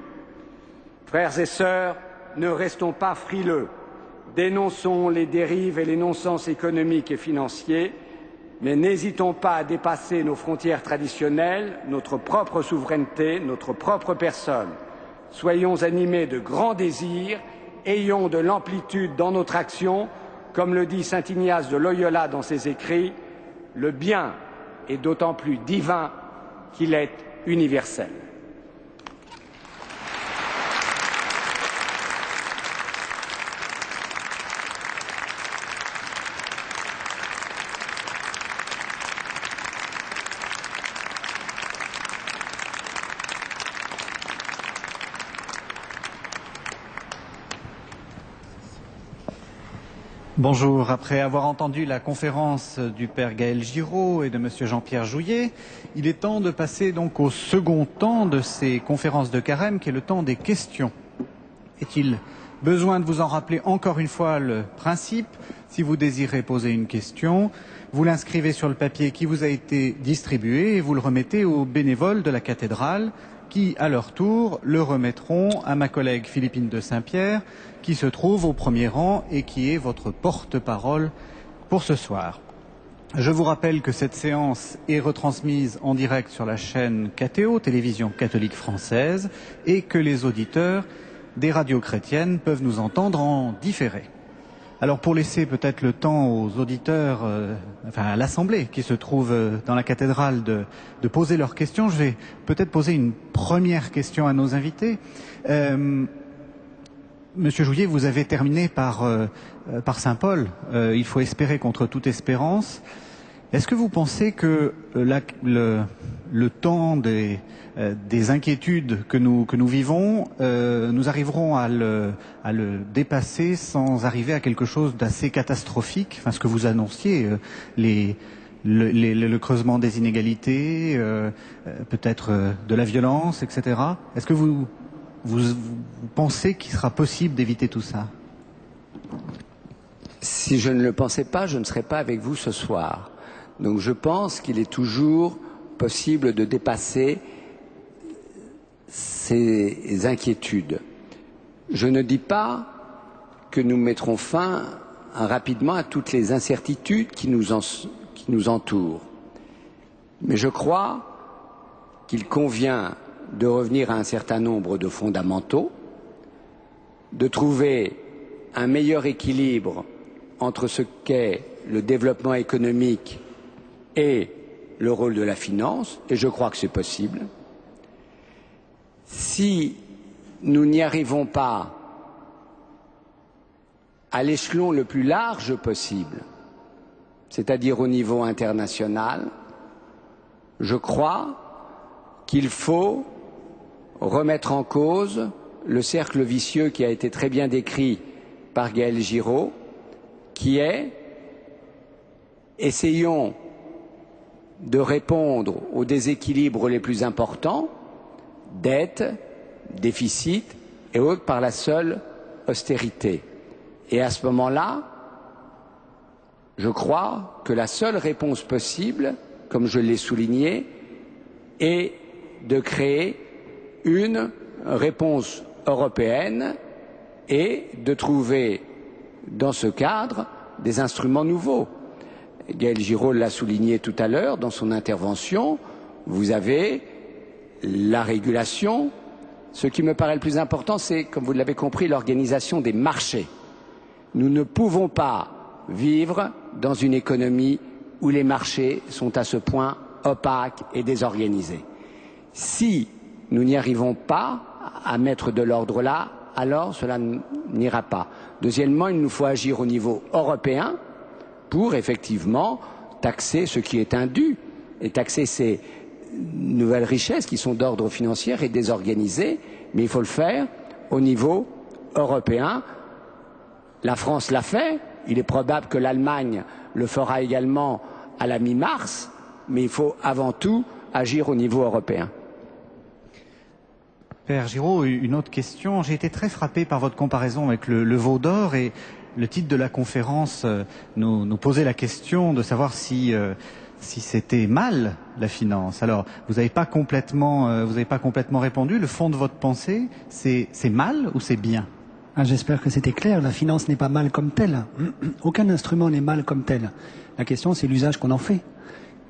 Frères et sœurs, ne restons pas frileux, dénonçons les dérives et les non-sens économiques et financiers, mais n'hésitons pas à dépasser nos frontières traditionnelles, notre propre souveraineté, notre propre personne. Soyons animés de grands désirs, ayons de l'amplitude dans notre action, comme le dit saint Ignace de Loyola dans ses écrits, le bien est d'autant plus divin qu'il est universel. Bonjour. Après avoir entendu la conférence du Père Gaël Giraud et de Monsieur Jean-Pierre Jouyet, il est temps de passer donc au second temps de ces conférences de carême, qui est le temps des questions. Est-il besoin de vous en rappeler encore une fois le principe? Si vous désirez poser une question, vous l'inscrivez sur le papier qui vous a été distribué et vous le remettez aux bénévoles de la cathédrale qui, à leur tour, le remettront à ma collègue Philippine de Saint-Pierre, qui se trouve au premier rang et qui est votre porte-parole pour ce soir. Je vous rappelle que cette séance est retransmise en direct sur la chaîne KTO, Télévision catholique française, et que les auditeurs des radios chrétiennes peuvent nous entendre en différé. Alors pour laisser peut-être le temps aux auditeurs, à l'Assemblée qui se trouve dans la cathédrale de poser leurs questions, je vais peut-être poser une première question à nos invités. Monsieur Jouyet, vous avez terminé par saint Paul. Il faut espérer contre toute espérance. Est-ce que vous pensez que le temps des inquiétudes que nous vivons, nous arriverons à le dépasser sans arriver à quelque chose d'assez catastrophique, ce que vous annonciez, le creusement des inégalités, peut-être de la violence, etc. Est-ce que vous pensez qu'il sera possible d'éviter tout ça? Si je ne le pensais pas, je ne serais pas avec vous ce soir. Donc je pense qu'il est toujours possible de dépasser ces inquiétudes. Je ne dis pas que nous mettrons fin rapidement à toutes les incertitudes qui nous entourent. Mais je crois qu'il convient de revenir à un certain nombre de fondamentaux, de trouver un meilleur équilibre entre ce qu'est le développement économique et le rôle de la finance, et je crois que c'est possible. Si nous n'y arrivons pas à l'échelon le plus large possible, c'est-à-dire au niveau international, je crois qu'il faut remettre en cause le cercle vicieux qui a été très bien décrit par Gaël Giraud, qui est essayons de répondre aux déséquilibres les plus importants, dette, déficit et autres par la seule austérité. Et à ce moment-là, je crois que la seule réponse possible, comme je l'ai souligné, est de créer une réponse européenne et de trouver dans ce cadre des instruments nouveaux. Gaël Giraud l'a souligné tout à l'heure dans son intervention, vous avez la régulation. Ce qui me paraît le plus important, c'est, comme vous l'avez compris, l'organisation des marchés. Nous ne pouvons pas vivre dans une économie où les marchés sont à ce point opaques et désorganisés. Si nous n'y arrivons pas à mettre de l'ordre là, alors cela n'ira pas. Deuxièmement, il nous faut agir au niveau européen pour effectivement taxer ce qui est indu et taxer ces nouvelles richesses qui sont d'ordre financier et désorganisées, mais il faut le faire au niveau européen. La France l'a fait, il est probable que l'Allemagne le fera également à la mi-mars, mais il faut avant tout agir au niveau européen. Père Giraud, une autre question. J'ai été très frappé par votre comparaison avec le veau d'or et le titre de la conférence nous posait la question de savoir si c'était mal la finance. Alors, vous n'avez pas complètement répondu. Le fond de votre pensée, c'est mal ou c'est bien? J'espère que c'était clair. La finance n'est pas mal comme telle. Aucun instrument n'est mal comme tel. La question, c'est l'usage qu'on en fait.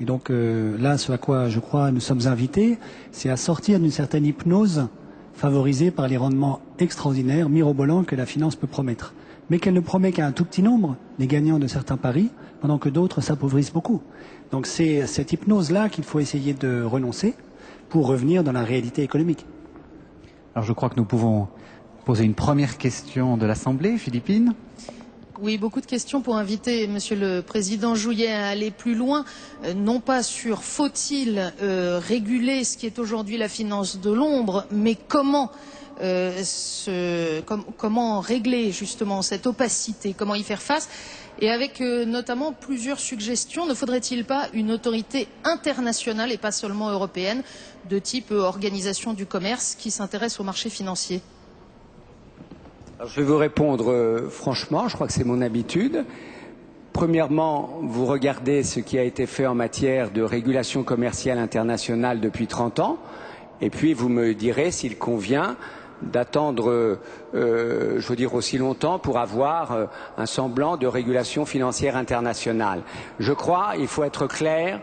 Et donc là, ce à quoi je crois nous sommes invités, c'est à sortir d'une certaine hypnose favorisée par les rendements extraordinaires, mirobolants que la finance peut promettre. Mais qu'elle ne promet qu'à un tout petit nombre des gagnants de certains paris, pendant que d'autres s'appauvrissent beaucoup. Donc c'est cette hypnose-là qu'il faut essayer de renoncer pour revenir dans la réalité économique. Alors je crois que nous pouvons poser une première question de l'Assemblée. Philippine? Oui, beaucoup de questions pour inviter Monsieur le Président Jouyet à aller plus loin, non pas sur faut-il réguler ce qui est aujourd'hui la finance de l'ombre, mais comment régler justement cette opacité, comment y faire face, et avec notamment plusieurs suggestions. Ne faudrait-il pas une autorité internationale et pas seulement européenne, de type organisation du commerce, qui s'intéresse au marché financier? Alors, je vais vous répondre franchement, je crois que c'est mon habitude. Premièrement, vous regardez ce qui a été fait en matière de régulation commerciale internationale depuis 30 ans, et puis vous me direz s'il convient d'attendre, je veux dire, aussi longtemps pour avoir un semblant de régulation financière internationale. Je crois, il faut être clair,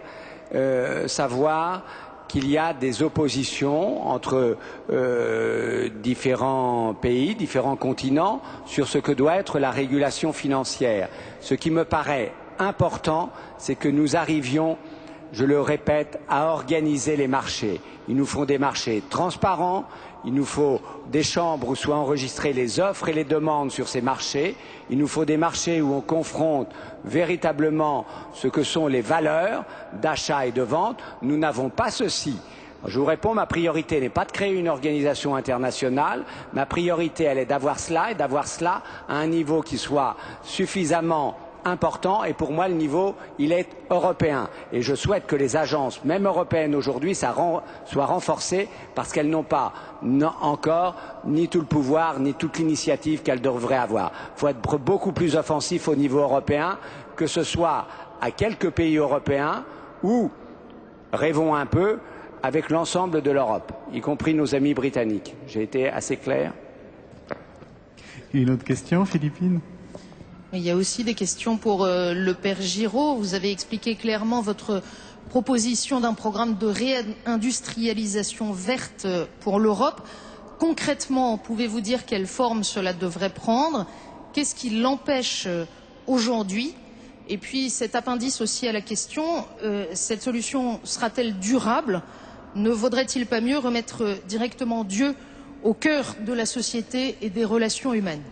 savoir qu'il y a des oppositions entre différents pays, différents continents, sur ce que doit être la régulation financière. Ce qui me paraît important, c'est que nous arrivions, je le répète, à organiser les marchés. Il nous faut des marchés transparents, il nous faut des chambres où soient enregistrées les offres et les demandes sur ces marchés, il nous faut des marchés où on confronte véritablement ce que sont les valeurs d'achat et de vente. Nous n'avons pas ceci. Je vous réponds, ma priorité n'est pas de créer une organisation internationale, ma priorité elle est d'avoir cela et d'avoir cela à un niveau qui soit suffisamment important, et pour moi le niveau il est européen, et je souhaite que les agences même européennes aujourd'hui soient renforcées parce qu'elles n'ont pas encore ni tout le pouvoir ni toute l'initiative qu'elles devraient avoir. Il faut être beaucoup plus offensif au niveau européen, que ce soit à quelques pays européens ou, rêvons un peu, avec l'ensemble de l'Europe, y compris nos amis britanniques. J'ai été assez clair? Une autre question, Philippine? Il y a aussi des questions pour le Père Giraud. Vous avez expliqué clairement votre proposition d'un programme de réindustrialisation verte pour l'Europe. Concrètement, pouvez-vous dire quelle forme cela devrait prendre? Qu'est-ce qui l'empêche aujourd'hui? Et puis cet appendice aussi à la question, cette solution sera-t-elle durable? Ne vaudrait-il pas mieux remettre directement Dieu au cœur de la société et des relations humaines?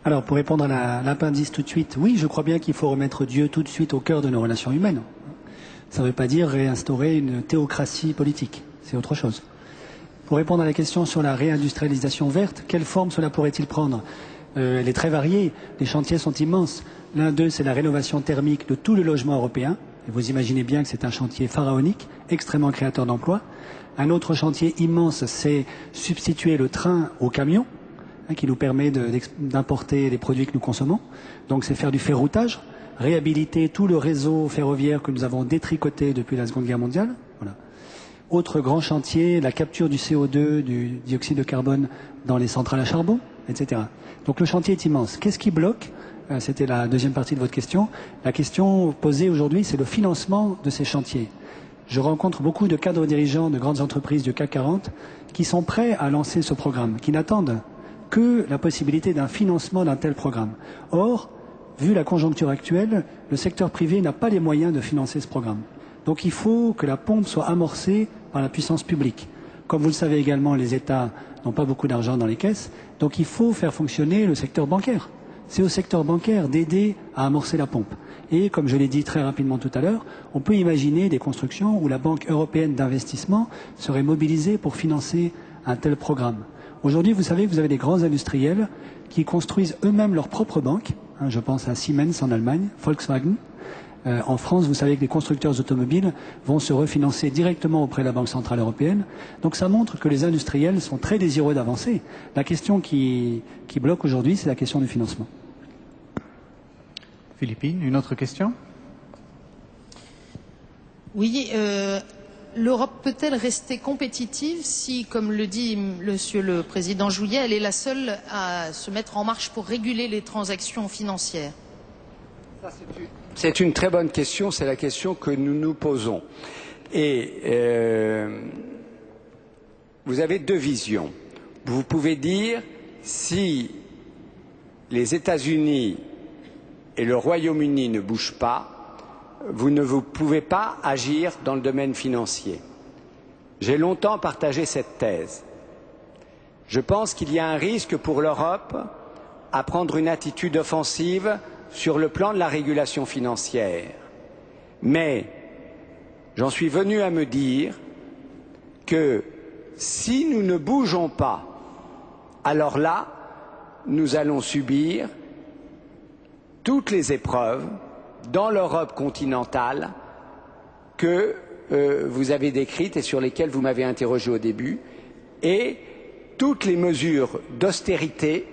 Alors, pour répondre à l'appendice tout de suite, oui, je crois bien qu'il faut remettre Dieu tout de suite au cœur de nos relations humaines. Ça ne veut pas dire réinstaurer une théocratie politique, c'est autre chose. Pour répondre à la question sur la réindustrialisation verte, quelle forme cela pourrait-il prendre? Elle est très variée, les chantiers sont immenses. L'un d'eux, c'est la rénovation thermique de tout le logement européen. Et vous imaginez bien que c'est un chantier pharaonique, extrêmement créateur d'emplois. Un autre chantier immense, c'est substituer le train au camion, qui nous permet d'importer les produits que nous consommons. Donc c'est faire du ferroutage, réhabiliter tout le réseau ferroviaire que nous avons détricoté depuis la Seconde Guerre mondiale. Voilà. Autre grand chantier, la capture du CO2, du dioxyde de carbone dans les centrales à charbon, etc. Donc le chantier est immense. Qu'est-ce qui bloque? C'était la deuxième partie de votre question. La question posée aujourd'hui, c'est le financement de ces chantiers. Je rencontre beaucoup de cadres dirigeants de grandes entreprises du CAC 40 qui sont prêts à lancer ce programme, qui n'attendent que la possibilité d'un financement d'un tel programme. Or, vu la conjoncture actuelle, le secteur privé n'a pas les moyens de financer ce programme. Donc il faut que la pompe soit amorcée par la puissance publique. Comme vous le savez également, les États n'ont pas beaucoup d'argent dans les caisses, donc il faut faire fonctionner le secteur bancaire. C'est au secteur bancaire d'aider à amorcer la pompe. Et comme je l'ai dit très rapidement tout à l'heure, on peut imaginer des constructions où la Banque européenne d'investissement serait mobilisée pour financer un tel programme. Aujourd'hui, vous savez que vous avez des grands industriels qui construisent eux-mêmes leurs propres banques. Je pense à Siemens en Allemagne, Volkswagen. En France, vous savez que les constructeurs automobiles vont se refinancer directement auprès de la Banque centrale européenne. Donc ça montre que les industriels sont très désireux d'avancer. La question qui bloque aujourd'hui, c'est la question du financement. Philippine, une autre question? Oui, l'Europe peut-elle rester compétitive si, comme le dit Monsieur le Président Jouyet, elle est la seule à se mettre en marche pour réguler les transactions financières? C'est une très bonne question, c'est la question que nous nous posons. Et vous avez deux visions. Vous pouvez dire si les États-Unis et le Royaume-Uni ne bougent pas, vous ne pouvez pas agir dans le domaine financier. J'ai longtemps partagé cette thèse. Je pense qu'il y a un risque pour l'Europe à prendre une attitude offensive sur le plan de la régulation financière. Mais j'en suis venu à me dire que si nous ne bougeons pas, alors là, nous allons subir toutes les épreuves dans l'Europe continentale que vous avez décrites et sur lesquelles vous m'avez interrogé au début, et toutes les mesures d'austérité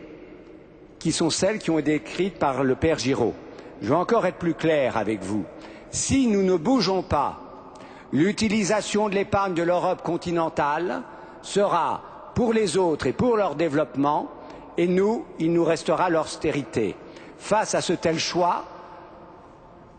qui sont celles qui ont été décrites par le père Giraud. Je vais encore être plus clair avec vous. Si nous ne bougeons pas, l'utilisation de l'épargne de l'Europe continentale sera pour les autres et pour leur développement, et nous, il nous restera l'austérité. Face à ce tel choix,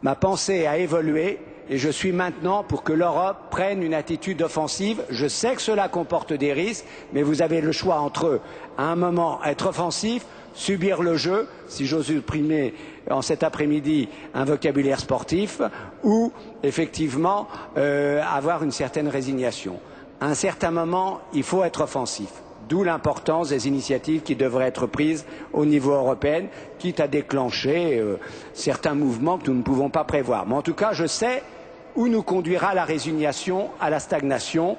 ma pensée a évolué et je suis maintenant pour que l'Europe prenne une attitude offensive. Je sais que cela comporte des risques, mais vous avez le choix entre, à un moment, être offensif, subir le jeu, si j'ose exprimer en cet après-midi un vocabulaire sportif, ou effectivement avoir une certaine résignation. À un certain moment, il faut être offensif. D'où l'importance des initiatives qui devraient être prises au niveau européen, quitte à déclencher certains mouvements que nous ne pouvons pas prévoir. Mais en tout cas, je sais où nous conduira la résignation, à la stagnation,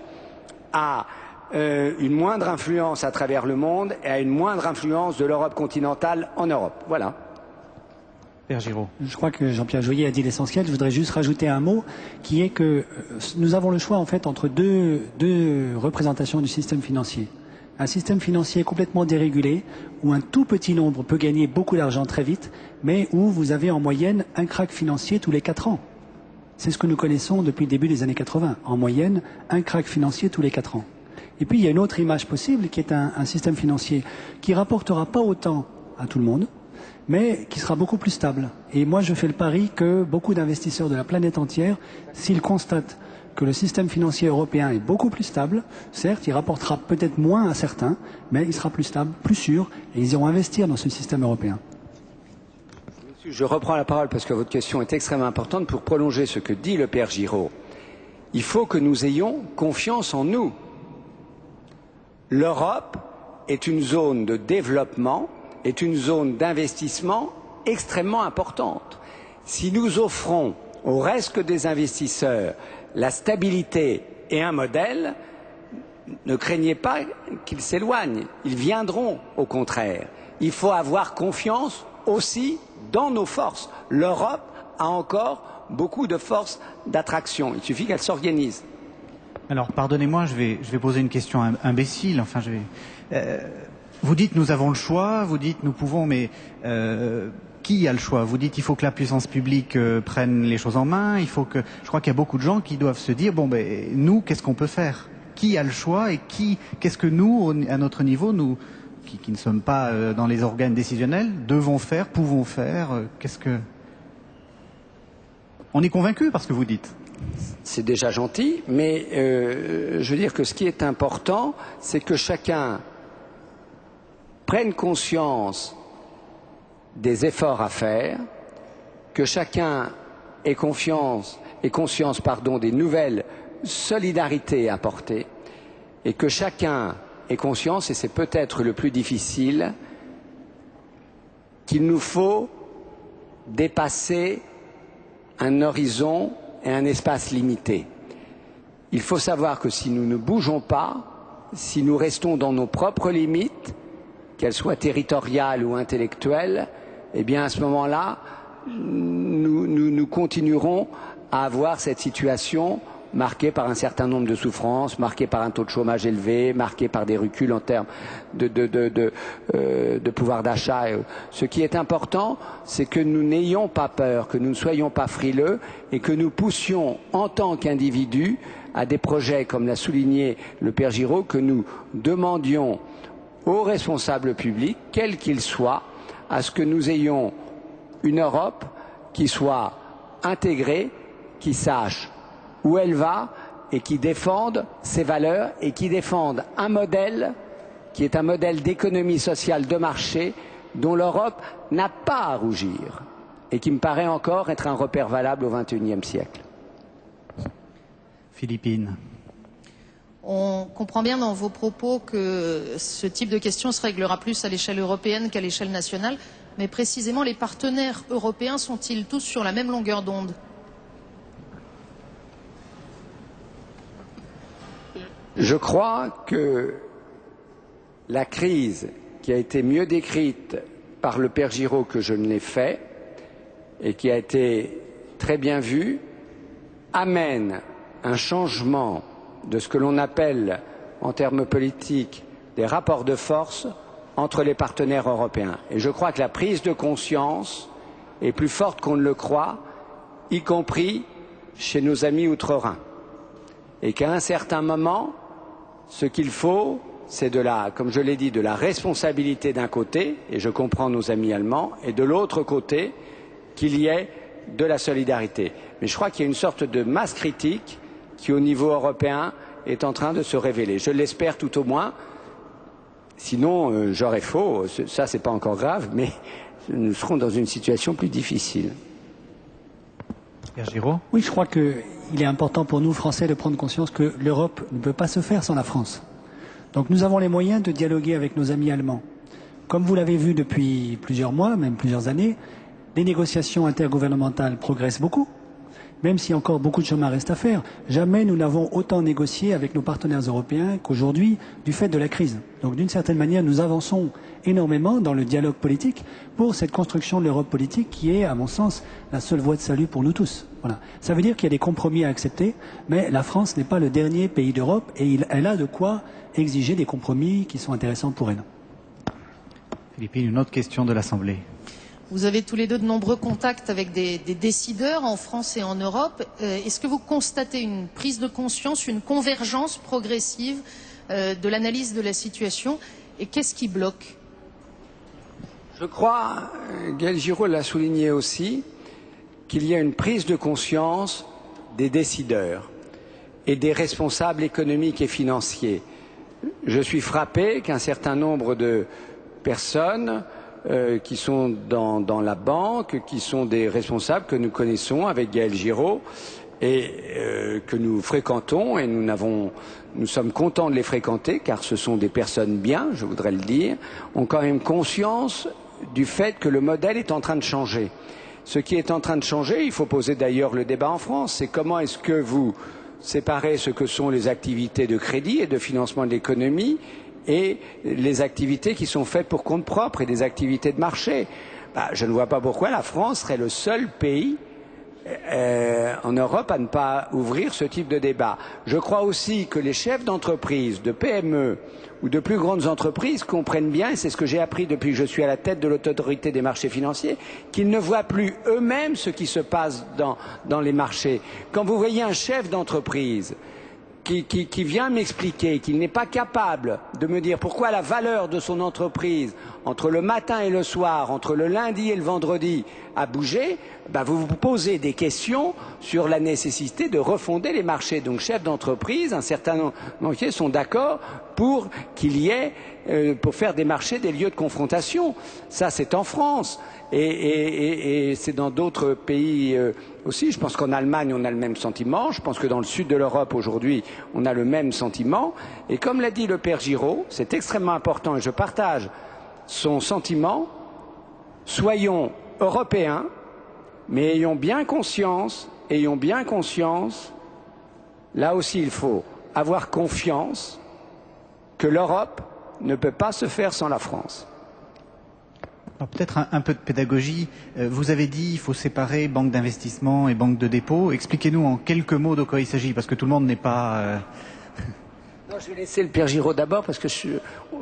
à une moindre influence à travers le monde et à une moindre influence de l'Europe continentale en Europe. Voilà. Père Giraud. Je crois que Jean-Pierre Jouyet a dit l'essentiel. Je voudrais juste rajouter un mot qui est que nous avons le choix en fait entre deux représentations du système financier. Un système financier complètement dérégulé, où un tout petit nombre peut gagner beaucoup d'argent très vite, mais où vous avez en moyenne un krach financier tous les 4 ans. C'est ce que nous connaissons depuis le début des années 80. En moyenne, un krach financier tous les 4 ans. Et puis il y a une autre image possible qui est un système financier qui rapportera pas autant à tout le monde, mais qui sera beaucoup plus stable. Et moi, je fais le pari que beaucoup d'investisseurs de la planète entière, s'ils constatent que le système financier européen est beaucoup plus stable, certes, il rapportera peut-être moins à certains, mais il sera plus stable, plus sûr, et ils iront investir dans ce système européen. Je reprends la parole parce que votre question est extrêmement importante pour prolonger ce que dit le père Giraud. Il faut que nous ayons confiance en nous. L'Europe est une zone de développement, est une zone d'investissement extrêmement importante. Si nous offrons au reste des investisseurs la stabilité et un modèle, ne craignez pas qu'ils s'éloignent. Ils viendront au contraire. Il faut avoir confiance aussi dans nos forces. L'Europe a encore beaucoup de forces d'attraction. Il suffit qu'elle s'organise. Alors, pardonnez-moi, je vais poser une question imbécile. Enfin, vous dites nous avons le choix, vous dites nous pouvons, mais qui a le choix? Vous dites il faut que la puissance publique prenne les choses en main. Je crois qu'il y a beaucoup de gens qui doivent se dire bon, ben nous, qu'est-ce qu'on peut faire? Qui a le choix et qu'est-ce que nous, à notre niveau, nous qui ne sommes pas dans les organes décisionnels, devons faire, pouvons faire? On est convaincu par ce que vous dites. C'est déjà gentil, mais je veux dire que ce qui est important, c'est que chacun prenne conscience des efforts à faire, que chacun ait conscience des nouvelles solidarités à apporter, et que chacun ait conscience, et c'est peut-être le plus difficile, qu'il nous faut dépasser un horizon et un espace limité. Il faut savoir que si nous ne bougeons pas, si nous restons dans nos propres limites, qu'elles soient territoriales ou intellectuelles, eh bien à ce moment-là, nous continuerons à avoir cette situation marquée par un certain nombre de souffrances, marquée par un taux de chômage élevé, marquée par des reculs en termes de pouvoir d'achat. Ce qui est important, c'est que nous n'ayons pas peur, que nous ne soyons pas frileux et que nous poussions en tant qu'individus à des projets, comme l'a souligné le père Giraud, que nous demandions aux responsables publics, quels qu'ils soient, à ce que nous ayons une Europe qui soit intégrée, qui sache où elle va et qui défende ses valeurs et qui défende un modèle qui est un modèle d'économie sociale de marché dont l'Europe n'a pas à rougir et qui me paraît encore être un repère valable au XXIe siècle. Philippine. On comprend bien dans vos propos que ce type de question se réglera plus à l'échelle européenne qu'à l'échelle nationale, mais précisément les partenaires européens sont-ils tous sur la même longueur d'onde ? Je crois que la crise qui a été mieux décrite par le père Giraud que je ne l'ai fait et qui a été très bien vue amène un changement de ce que l'on appelle en termes politiques des rapports de force entre les partenaires européens. Et je crois que la prise de conscience est plus forte qu'on ne le croit, y compris chez nos amis outre-Rhin. Et qu'à un certain moment, ce qu'il faut, c'est comme je l'ai dit, de la responsabilité d'un côté, et je comprends nos amis allemands, et de l'autre côté, qu'il y ait de la solidarité. Mais je crois qu'il y a une sorte de masse critique qui, au niveau européen, est en train de se révéler. Je l'espère tout au moins. Sinon, j'aurais faux. Ça, c'est pas encore grave, mais nous serons dans une situation plus difficile. Pierre Giraud ? Oui, je crois qu'il est important pour nous, Français, de prendre conscience que l'Europe ne peut pas se faire sans la France. Donc nous avons les moyens de dialoguer avec nos amis allemands. Comme vous l'avez vu depuis plusieurs mois, même plusieurs années, les négociations intergouvernementales progressent beaucoup, même si encore beaucoup de chemin reste à faire. Jamais nous n'avons autant négocié avec nos partenaires européens qu'aujourd'hui du fait de la crise. Donc d'une certaine manière, nous avançons énormément dans le dialogue politique pour cette construction de l'Europe politique qui est, à mon sens, la seule voie de salut pour nous tous. Voilà. Ça veut dire qu'il y a des compromis à accepter, mais la France n'est pas le dernier pays d'Europe et elle a de quoi exiger des compromis qui sont intéressants pour elle. Philippine, une autre question de l'Assemblée. Vous avez tous les deux de nombreux contacts avec des décideurs en France et en Europe. Est-ce que vous constatez une prise de conscience, une convergence progressive de l'analyse de la situation et qu'est-ce qui bloque ? Je crois, Gaël Giraud l'a souligné aussi, qu'il y a une prise de conscience des décideurs et des responsables économiques et financiers. Je suis frappé qu'un certain nombre de personnes qui sont dans la banque, qui sont des responsables que nous connaissons avec Gaël Giraud et que nous fréquentons, et nous sommes contents de les fréquenter car ce sont des personnes bien, je voudrais le dire, ont quand même conscience du fait que le modèle est en train de changer. Ce qui est en train de changer, il faut poser d'ailleurs le débat en France, c'est comment est-ce que vous séparez ce que sont les activités de crédit et de financement de l'économie et les activités qui sont faites pour compte propre et des activités de marché. Je ne vois pas pourquoi la France serait le seul pays en Europe à ne pas ouvrir ce type de débat. Je crois aussi que les chefs d'entreprise, de PME ou de plus grandes entreprises comprennent bien, et c'est ce que j'ai appris depuis que je suis à la tête de l'autorité des marchés financiers, qu'ils ne voient plus eux-mêmes ce qui se passe dans les marchés. Quand vous voyez un chef d'entreprise qui vient m'expliquer qu'il n'est pas capable de me dire pourquoi la valeur de son entreprise, entre le matin et le soir, entre le lundi et le vendredi, a bougé, vous vous posez des questions sur la nécessité de refonder les marchés. Donc, chefs d'entreprise, un certain nombre d'entre eux sont d'accord pour qu'il y ait, pour faire des marchés des lieux de confrontation. Ça, c'est en France. Et c'est dans d'autres pays aussi. Je pense qu'en Allemagne, on a le même sentiment. Je pense que dans le sud de l'Europe, aujourd'hui, on a le même sentiment. Et comme l'a dit le père Giraud, c'est extrêmement important et je partage son sentiment. Soyons européens, mais ayons bien conscience, là aussi il faut avoir confiance que l'Europe ne peut pas se faire sans la France. Peut-être un peu de pédagogie. Vous avez dit qu'il faut séparer banque d'investissement et banque de dépôt. Expliquez-nous en quelques mots de quoi il s'agit, parce que tout le monde n'est pas... Non, je vais laisser le père Giraud d'abord, parce que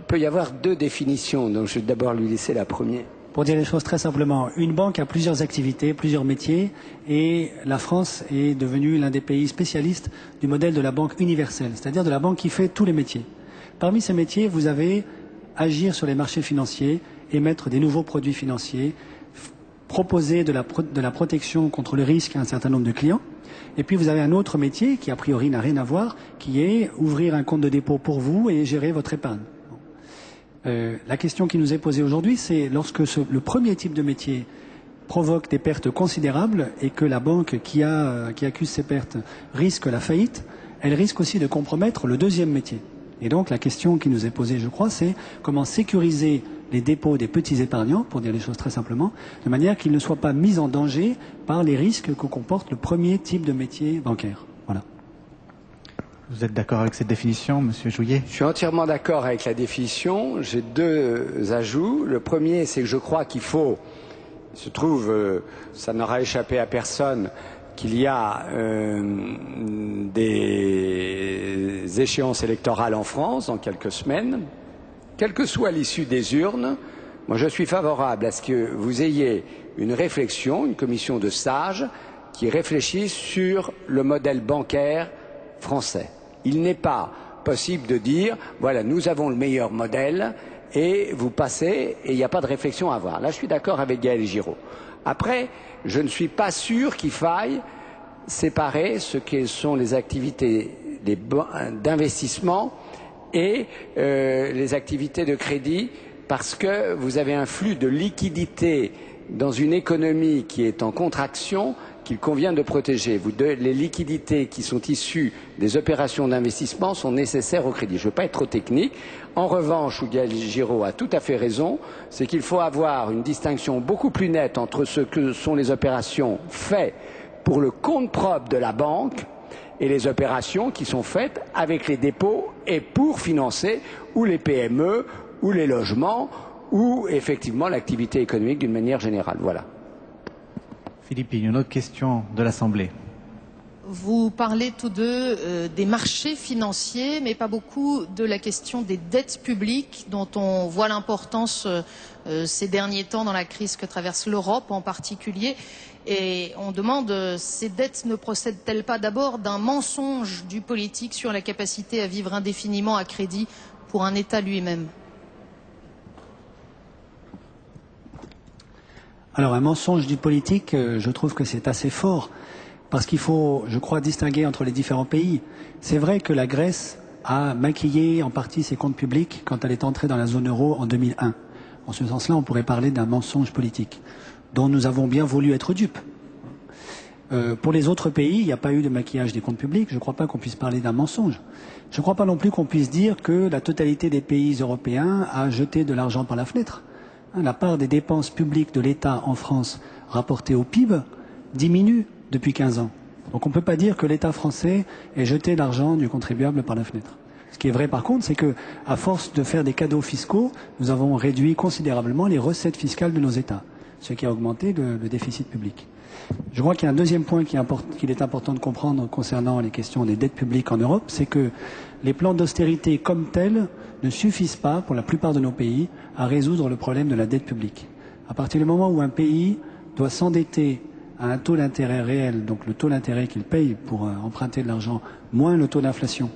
peut y avoir deux définitions, donc je vais d'abord lui laisser la première. Pour dire les choses très simplement, une banque a plusieurs activités, plusieurs métiers, et la France est devenue l'un des pays spécialistes du modèle de la banque universelle, c'est-à-dire de la banque qui fait tous les métiers. Parmi ces métiers, vous avez agir sur les marchés financiers, émettre des nouveaux produits financiers, proposer de la protection contre le risque à un certain nombre de clients. Et puis vous avez un autre métier qui a priori n'a rien à voir, qui est ouvrir un compte de dépôt pour vous et gérer votre épargne. La question qui nous est posée aujourd'hui, c'est lorsque le premier type de métier provoque des pertes considérables et que la banque qui accuse ces pertes risque la faillite, elle risque aussi de compromettre le deuxième métier. Et donc la question qui nous est posée, je crois, c'est comment sécuriser les dépôts des petits épargnants, pour dire les choses très simplement, de manière qu'ils ne soient pas mis en danger par les risques que comporte le premier type de métier bancaire. Voilà. Vous êtes d'accord avec cette définition, Monsieur Jouyet? Je suis entièrement d'accord avec la définition. J'ai deux ajouts. Le premier, c'est que je crois qu'il faut, il se trouve, ça n'aura échappé à personne, qu'il y a des échéances électorales en France dans quelques semaines. Quelle que soit l'issue des urnes, moi je suis favorable à ce que vous ayez une réflexion, une commission de sages qui réfléchissent sur le modèle bancaire français. Il n'est pas possible de dire, voilà, nous avons le meilleur modèle et vous passez et il n'y a pas de réflexion à avoir. Là, je suis d'accord avec Gaël Giraud. Après, je ne suis pas sûr qu'il faille séparer ce que sont les activités d'investissement et les activités de crédit, parce que vous avez un flux de liquidités dans une économie qui est en contraction qu'il convient de protéger. Les liquidités qui sont issues des opérations d'investissement sont nécessaires au crédit. Je ne veux pas être trop technique. En revanche, où Gaël Giraud a tout à fait raison, c'est qu'il faut avoir une distinction beaucoup plus nette entre ce que sont les opérations faites pour le compte propre de la banque et les opérations qui sont faites avec les dépôts et pour financer ou les PME ou les logements ou effectivement l'activité économique d'une manière générale. Voilà. Philippe, une autre question de l'Assemblée. Vous parlez tous deux des marchés financiers, mais pas beaucoup de la question des dettes publiques, dont on voit l'importance ces derniers temps dans la crise que traverse l'Europe en particulier. Et on demande, ces dettes ne procèdent-elles pas d'abord d'un mensonge du politique sur la capacité à vivre indéfiniment à crédit pour un État lui-même? Alors un mensonge du politique, je trouve que c'est assez fort, parce qu'il faut, je crois, distinguer entre les différents pays. C'est vrai que la Grèce a maquillé en partie ses comptes publics quand elle est entrée dans la zone euro en 2001. En ce sens-là, on pourrait parler d'un mensonge politique, dont nous avons bien voulu être dupes. Pour les autres pays, il n'y a pas eu de maquillage des comptes publics. Je ne crois pas qu'on puisse parler d'un mensonge. Je ne crois pas non plus qu'on puisse dire que la totalité des pays européens a jeté de l'argent par la fenêtre. La part des dépenses publiques de l'État en France rapportées au PIB diminue depuis 15 ans. Donc on ne peut pas dire que l'État français ait jeté l'argent du contribuable par la fenêtre. Ce qui est vrai par contre, c'est que, à force de faire des cadeaux fiscaux, nous avons réduit considérablement les recettes fiscales de nos États, ce qui a augmenté le déficit public. Je crois qu'il y a un deuxième point qu'il est important de comprendre concernant les questions des dettes publiques en Europe, c'est que les plans d'austérité comme tels ne suffisent pas, pour la plupart de nos pays, à résoudre le problème de la dette publique. À partir du moment où un pays doit s'endetter à un taux d'intérêt réel, donc le taux d'intérêt qu'il paye pour emprunter de l'argent, moins le taux d'inflation,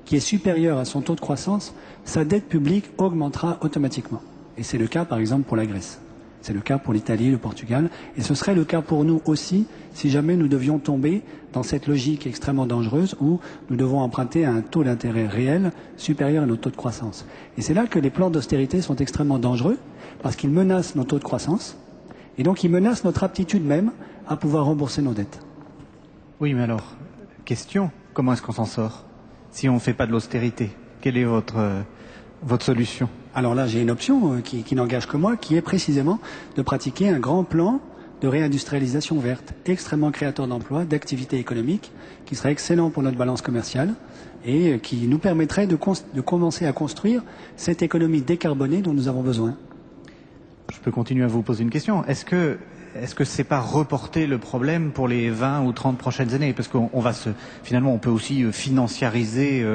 qui est supérieur à son taux de croissance, sa dette publique augmentera automatiquement. Et c'est le cas, par exemple, pour la Grèce. C'est le cas pour l'Italie, le Portugal, et ce serait le cas pour nous aussi si jamais nous devions tomber dans cette logique extrêmement dangereuse où nous devons emprunter à un taux d'intérêt réel supérieur à nos taux de croissance. Et c'est là que les plans d'austérité sont extrêmement dangereux, parce qu'ils menacent nos taux de croissance, et donc ils menacent notre aptitude même à pouvoir rembourser nos dettes. Oui, mais alors, question, comment est-ce qu'on s'en sort si on ne fait pas de l'austérité? Quelle est votre solution? Alors là, j'ai une option qui n'engage que moi, qui est précisément de pratiquer un grand plan de réindustrialisation verte, extrêmement créateur d'emplois, d'activités économiques, qui serait excellent pour notre balance commerciale et qui nous permettrait de commencer à construire cette économie décarbonée dont nous avons besoin. Je peux continuer à vous poser une question. Est-ce que c'est pas reporter le problème pour les 20 ou 30 prochaines années? Parce qu'on va finalement, on peut aussi financiariser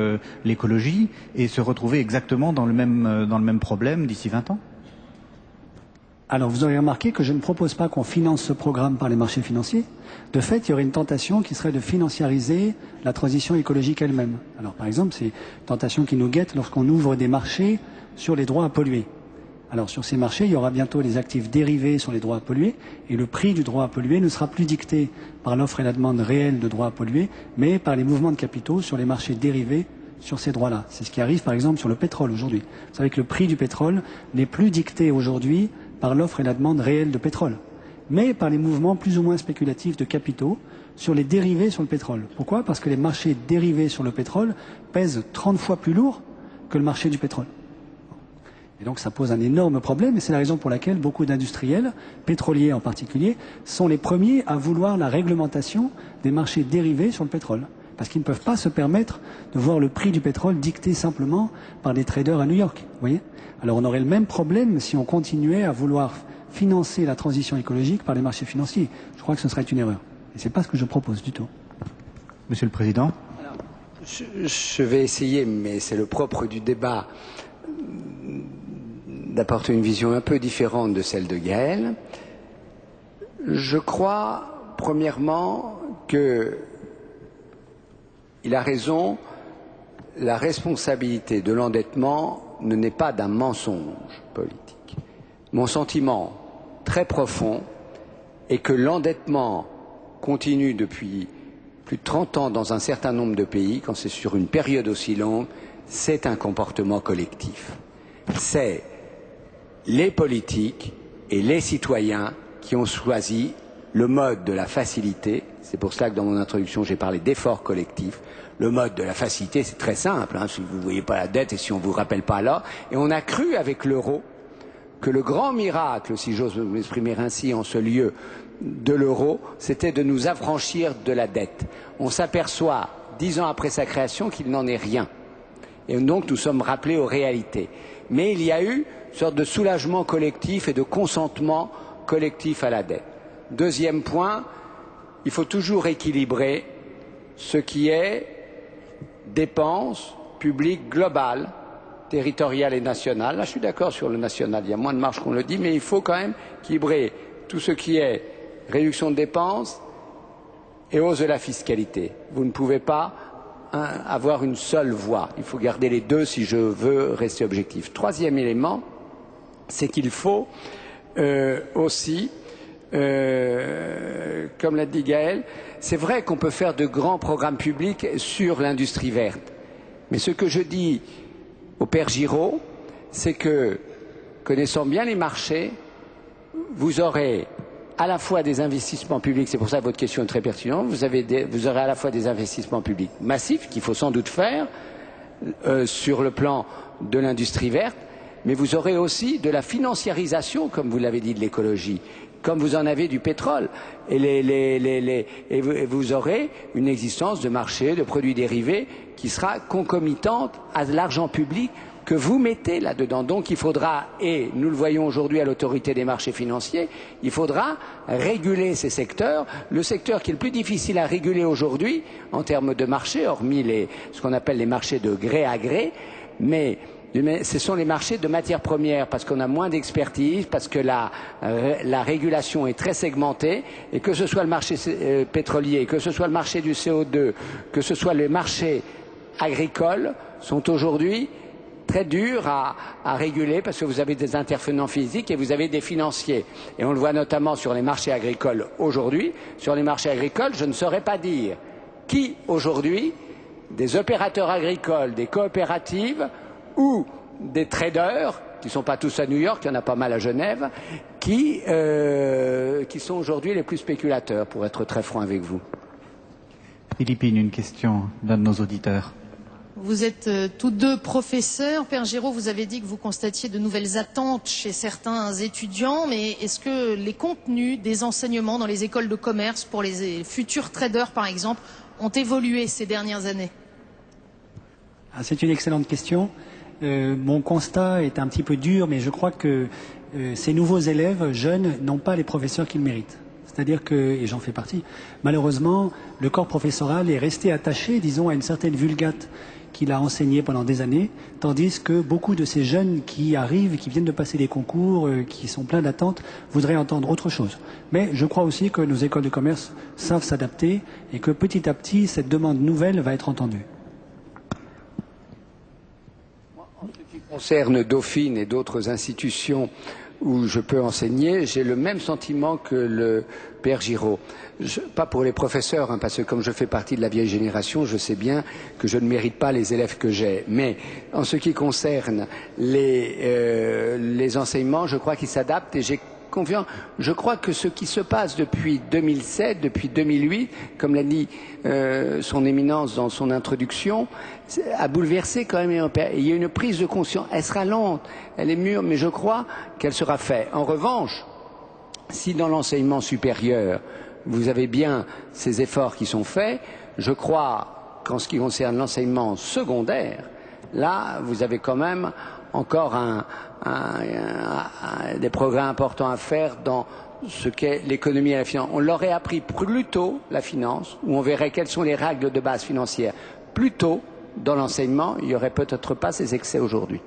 l'écologie et se retrouver exactement dans le même problème d'ici 20 ans. Alors, vous aurez remarqué que je ne propose pas qu'on finance ce programme par les marchés financiers. De fait, il y aurait une tentation qui serait de financiariser la transition écologique elle-même. Alors, par exemple, c'est une tentation qui nous guette lorsqu'on ouvre des marchés sur les droits à polluer. Alors sur ces marchés, il y aura bientôt les actifs dérivés sur les droits à polluer et le prix du droit à polluer ne sera plus dicté par l'offre et la demande réelle de droits à polluer, mais par les mouvements de capitaux sur les marchés dérivés sur ces droits-là. C'est ce qui arrive par exemple sur le pétrole aujourd'hui. Vous savez que le prix du pétrole n'est plus dicté aujourd'hui par l'offre et la demande réelle de pétrole, mais par les mouvements plus ou moins spéculatifs de capitaux sur les dérivés sur le pétrole. Pourquoi? Parce que les marchés dérivés sur le pétrole pèsent 30 fois plus lourd que le marché du pétrole. Et donc ça pose un énorme problème et c'est la raison pour laquelle beaucoup d'industriels, pétroliers en particulier, sont les premiers à vouloir la réglementation des marchés dérivés sur le pétrole. Parce qu'ils ne peuvent pas se permettre de voir le prix du pétrole dicté simplement par des traders à New York. Vous voyez? Alors on aurait le même problème si on continuait à vouloir financer la transition écologique par les marchés financiers. Je crois que ce serait une erreur. Et ce n'est pas ce que je propose du tout. Monsieur le Président. Alors, je vais essayer, mais c'est le propre du débat, d'apporter une vision un peu différente de celle de Gaël. Je crois, premièrement, qu'il a raison, la responsabilité de l'endettement ne naît pas d'un mensonge politique. Mon sentiment très profond est que l'endettement continue depuis plus de 30 ans dans un certain nombre de pays, quand c'est sur une période aussi longue, c'est un comportement collectif. C'est les politiques et les citoyens qui ont choisi le mode de la facilité. C'est pour cela que dans mon introduction j'ai parlé d'effort collectif. Le mode de la facilité, c'est très simple, si vous ne voyez pas la dette et si on ne vous rappelle pas là. Et on a cru avec l'euro que le grand miracle, si j'ose m'exprimer ainsi en ce lieu de l'euro, c'était de nous affranchir de la dette. On s'aperçoit, 10 ans après sa création, qu'il n'en est rien. Et donc nous sommes rappelés aux réalités. Mais il y a eu une sorte de soulagement collectif et de consentement collectif à la dette. Deuxième point, il faut toujours équilibrer ce qui est dépenses publiques globales, territoriales et nationales. Là, je suis d'accord sur le national, il y a moins de marge qu'on le dit, mais il faut quand même équilibrer tout ce qui est réduction de dépenses et hausse de la fiscalité. Vous ne pouvez pas avoir une seule voie. Il faut garder les deux si je veux rester objectif. Troisième élément, c'est qu'il faut aussi comme l'a dit Gaël, c'est vrai qu'on peut faire de grands programmes publics sur l'industrie verte. Mais ce que je dis au père Giraud, c'est que, connaissant bien les marchés, vous aurez à la fois des investissements publics, c'est pour ça que votre question est très pertinente, vous aurez à la fois des investissements publics massifs qu'il faut sans doute faire sur le plan de l'industrie verte, mais vous aurez aussi de la financiarisation, comme vous l'avez dit, de l'écologie, comme vous en avez du pétrole. Et vous aurez une existence de marché, de produits dérivés qui sera concomitante à l'argent public que vous mettez là-dedans. Donc il faudra, et nous le voyons aujourd'hui à l'autorité des marchés financiers, il faudra réguler ces secteurs. Le secteur qui est le plus difficile à réguler aujourd'hui, en termes de marché, hormis ce qu'on appelle les marchés de gré à gré, mais ce sont les marchés de matières premières, parce qu'on a moins d'expertise, parce que la régulation est très segmentée, et que ce soit le marché pétrolier, que ce soit le marché du CO2, que ce soit les marchés agricoles, sont aujourd'hui très durs à réguler, parce que vous avez des intervenants physiques et vous avez des financiers. Et on le voit notamment sur les marchés agricoles aujourd'hui. Sur les marchés agricoles, je ne saurais pas dire qui aujourd'hui, des opérateurs agricoles, des coopératives, ou des traders, qui ne sont pas tous à New York, il y en a pas mal à Genève, qui sont aujourd'hui les plus spéculateurs, pour être très franc avec vous. Philippine, une question d'un de nos auditeurs. Vous êtes tous deux professeurs. Père Giraud, vous avez dit que vous constatiez de nouvelles attentes chez certains étudiants, mais est-ce que les contenus des enseignements dans les écoles de commerce pour les futurs traders, par exemple, ont évolué ces dernières années? C'est une excellente question. Mon constat est un petit peu dur, mais je crois que ces nouveaux élèves jeunes n'ont pas les professeurs qu'ils méritent. C'est-à-dire que, et j'en fais partie, malheureusement, le corps professoral est resté attaché, disons, à une certaine vulgate qu'il a enseignée pendant des années, tandis que beaucoup de ces jeunes qui arrivent, qui viennent de passer des concours, qui sont pleins d'attentes, voudraient entendre autre chose. Mais je crois aussi que nos écoles de commerce savent s'adapter et que petit à petit, cette demande nouvelle va être entendue. En ce qui concerne Dauphine et d'autres institutions où je peux enseigner, j'ai le même sentiment que le père Giraud. Pas pour les professeurs, hein, parce que comme je fais partie de la vieille génération, je sais bien que je ne mérite pas les élèves que j'ai. Mais en ce qui concerne les enseignements, je crois qu'ils s'adaptent et j'ai confiance. Je crois que ce qui se passe depuis 2007, depuis 2008, comme l'a dit son éminence dans son introduction, a bouleversé quand même. Il y a une prise de conscience. Elle sera lente, elle est mûre, mais je crois qu'elle sera faite. En revanche, si dans l'enseignement supérieur, vous avez bien ces efforts qui sont faits, je crois qu'en ce qui concerne l'enseignement secondaire, là, vous avez quand même encore des progrès importants à faire dans ce qu'est l'économie et la finance. On l'aurait appris plus tôt, la finance, où on verrait quelles sont les règles de base financière. Plus tôt, dans l'enseignement, il n'y aurait peut-être pas ces excès aujourd'hui.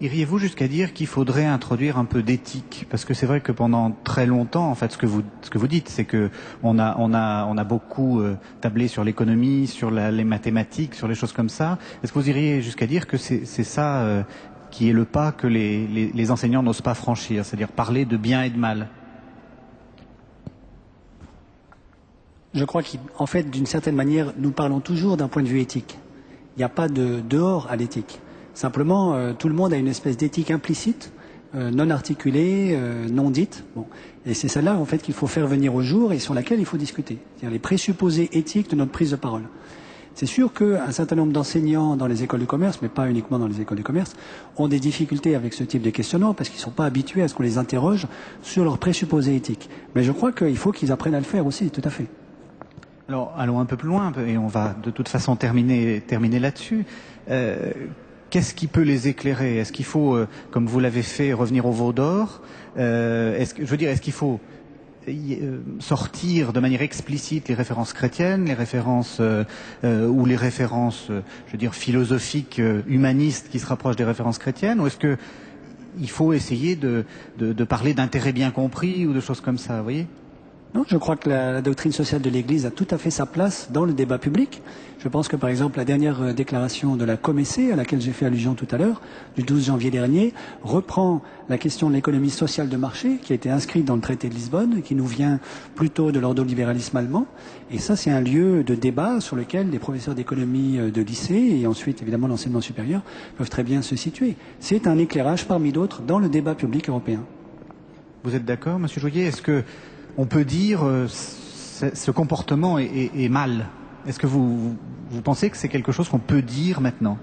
Iriez-vous jusqu'à dire qu'il faudrait introduire un peu d'éthique? Parce que c'est vrai que pendant très longtemps, en fait, ce que vous dites, c'est que on a beaucoup tablé sur l'économie, sur les mathématiques, sur les choses comme ça. Est-ce que vous iriez jusqu'à dire que c'est ça qui est le pas que les enseignants n'osent pas franchir, c'est-à-dire parler de bien et de mal? Je crois qu'en fait, d'une certaine manière, nous parlons toujours d'un point de vue éthique. Il n'y a pas de dehors à l'éthique. Simplement, tout le monde a une espèce d'éthique implicite, non articulée, non dite. Bon. Et c'est celle-là, en fait, qu'il faut faire venir au jour et sur laquelle il faut discuter. C'est-à-dire les présupposés éthiques de notre prise de parole. C'est sûr qu'un certain nombre d'enseignants dans les écoles de commerce, mais pas uniquement dans les écoles de commerce, ont des difficultés avec ce type de questionnement parce qu'ils ne sont pas habitués à ce qu'on les interroge sur leurs présupposés éthiques. Mais je crois qu'il faut qu'ils apprennent à le faire aussi, tout à fait. Alors, allons un peu plus loin, et on va de toute façon terminer là-dessus. Qu'est-ce qui peut les éclairer? Est-ce qu'il faut, comme vous l'avez fait, revenir au veau d'or? Est-ce qu'il faut sortir de manière explicite les références chrétiennes, les références ou les références, philosophiques, humanistes qui se rapprochent des références chrétiennes, ou est-ce que il faut essayer de parler d'intérêt bien compris ou de choses comme ça, vous voyez? Non, je crois que la doctrine sociale de l'Église a tout à fait sa place dans le débat public. Je pense que, par exemple, la dernière déclaration de la Comessé, à laquelle j'ai fait allusion tout à l'heure, du 12 janvier dernier, reprend la question de l'économie sociale de marché, qui a été inscrite dans le traité de Lisbonne, qui nous vient plutôt de l'ordolibéralisme allemand. Et ça, c'est un lieu de débat sur lequel les professeurs d'économie de lycée, et ensuite, évidemment, l'enseignement supérieur, peuvent très bien se situer. C'est un éclairage, parmi d'autres, dans le débat public européen. Vous êtes d'accord, Monsieur Jouyet? Est-ce que on peut dire ce comportement est mal? Est-ce que vous pensez que c'est quelque chose qu'on peut dire maintenant?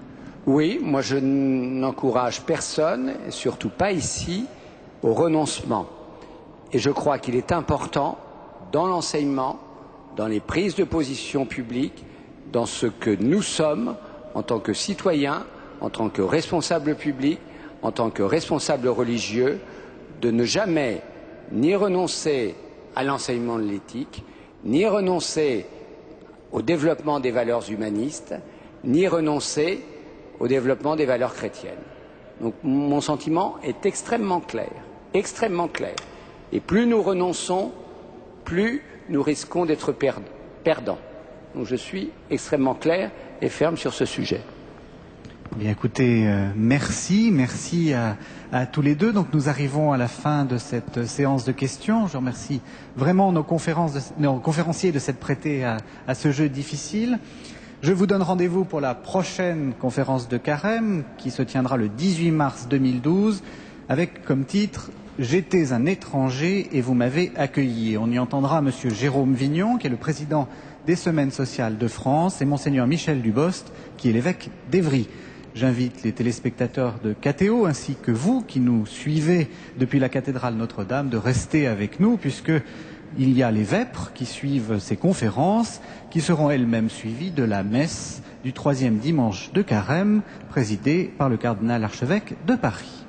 Oui, moi je n'encourage personne, et surtout pas ici, au renoncement. Et je crois qu'il est important, dans l'enseignement, dans les prises de position publiques, dans ce que nous sommes en tant que citoyens, en tant que responsables publics, en tant que responsables religieux, de ne jamais ni renoncer à l'enseignement de l'éthique, ni renoncer au développement des valeurs humanistes, ni renoncer au développement des valeurs chrétiennes. Donc mon sentiment est extrêmement clair, extrêmement clair. Et plus nous renonçons, plus nous risquons d'être perdants. Donc je suis extrêmement clair et ferme sur ce sujet. Bien, écoutez, merci à tous les deux. Donc nous arrivons à la fin de cette séance de questions. Je remercie vraiment nos conférenciers de s'être prêtés à ce jeu difficile. Je vous donne rendez-vous pour la prochaine conférence de Carême qui se tiendra le 18 mars 2012 avec comme titre « J'étais un étranger et vous m'avez accueilli ». On y entendra Monsieur Jérôme Vignon, qui est le président des Semaines sociales de France, et Monseigneur Michel Dubost, qui est l'évêque d'Évry. J'invite les téléspectateurs de KTO ainsi que vous qui nous suivez depuis la cathédrale Notre-Dame de rester avec nous puisque il y a les vêpres qui suivent ces conférences qui seront elles-mêmes suivies de la messe du 3e dimanche de Carême présidée par le cardinal archevêque de Paris.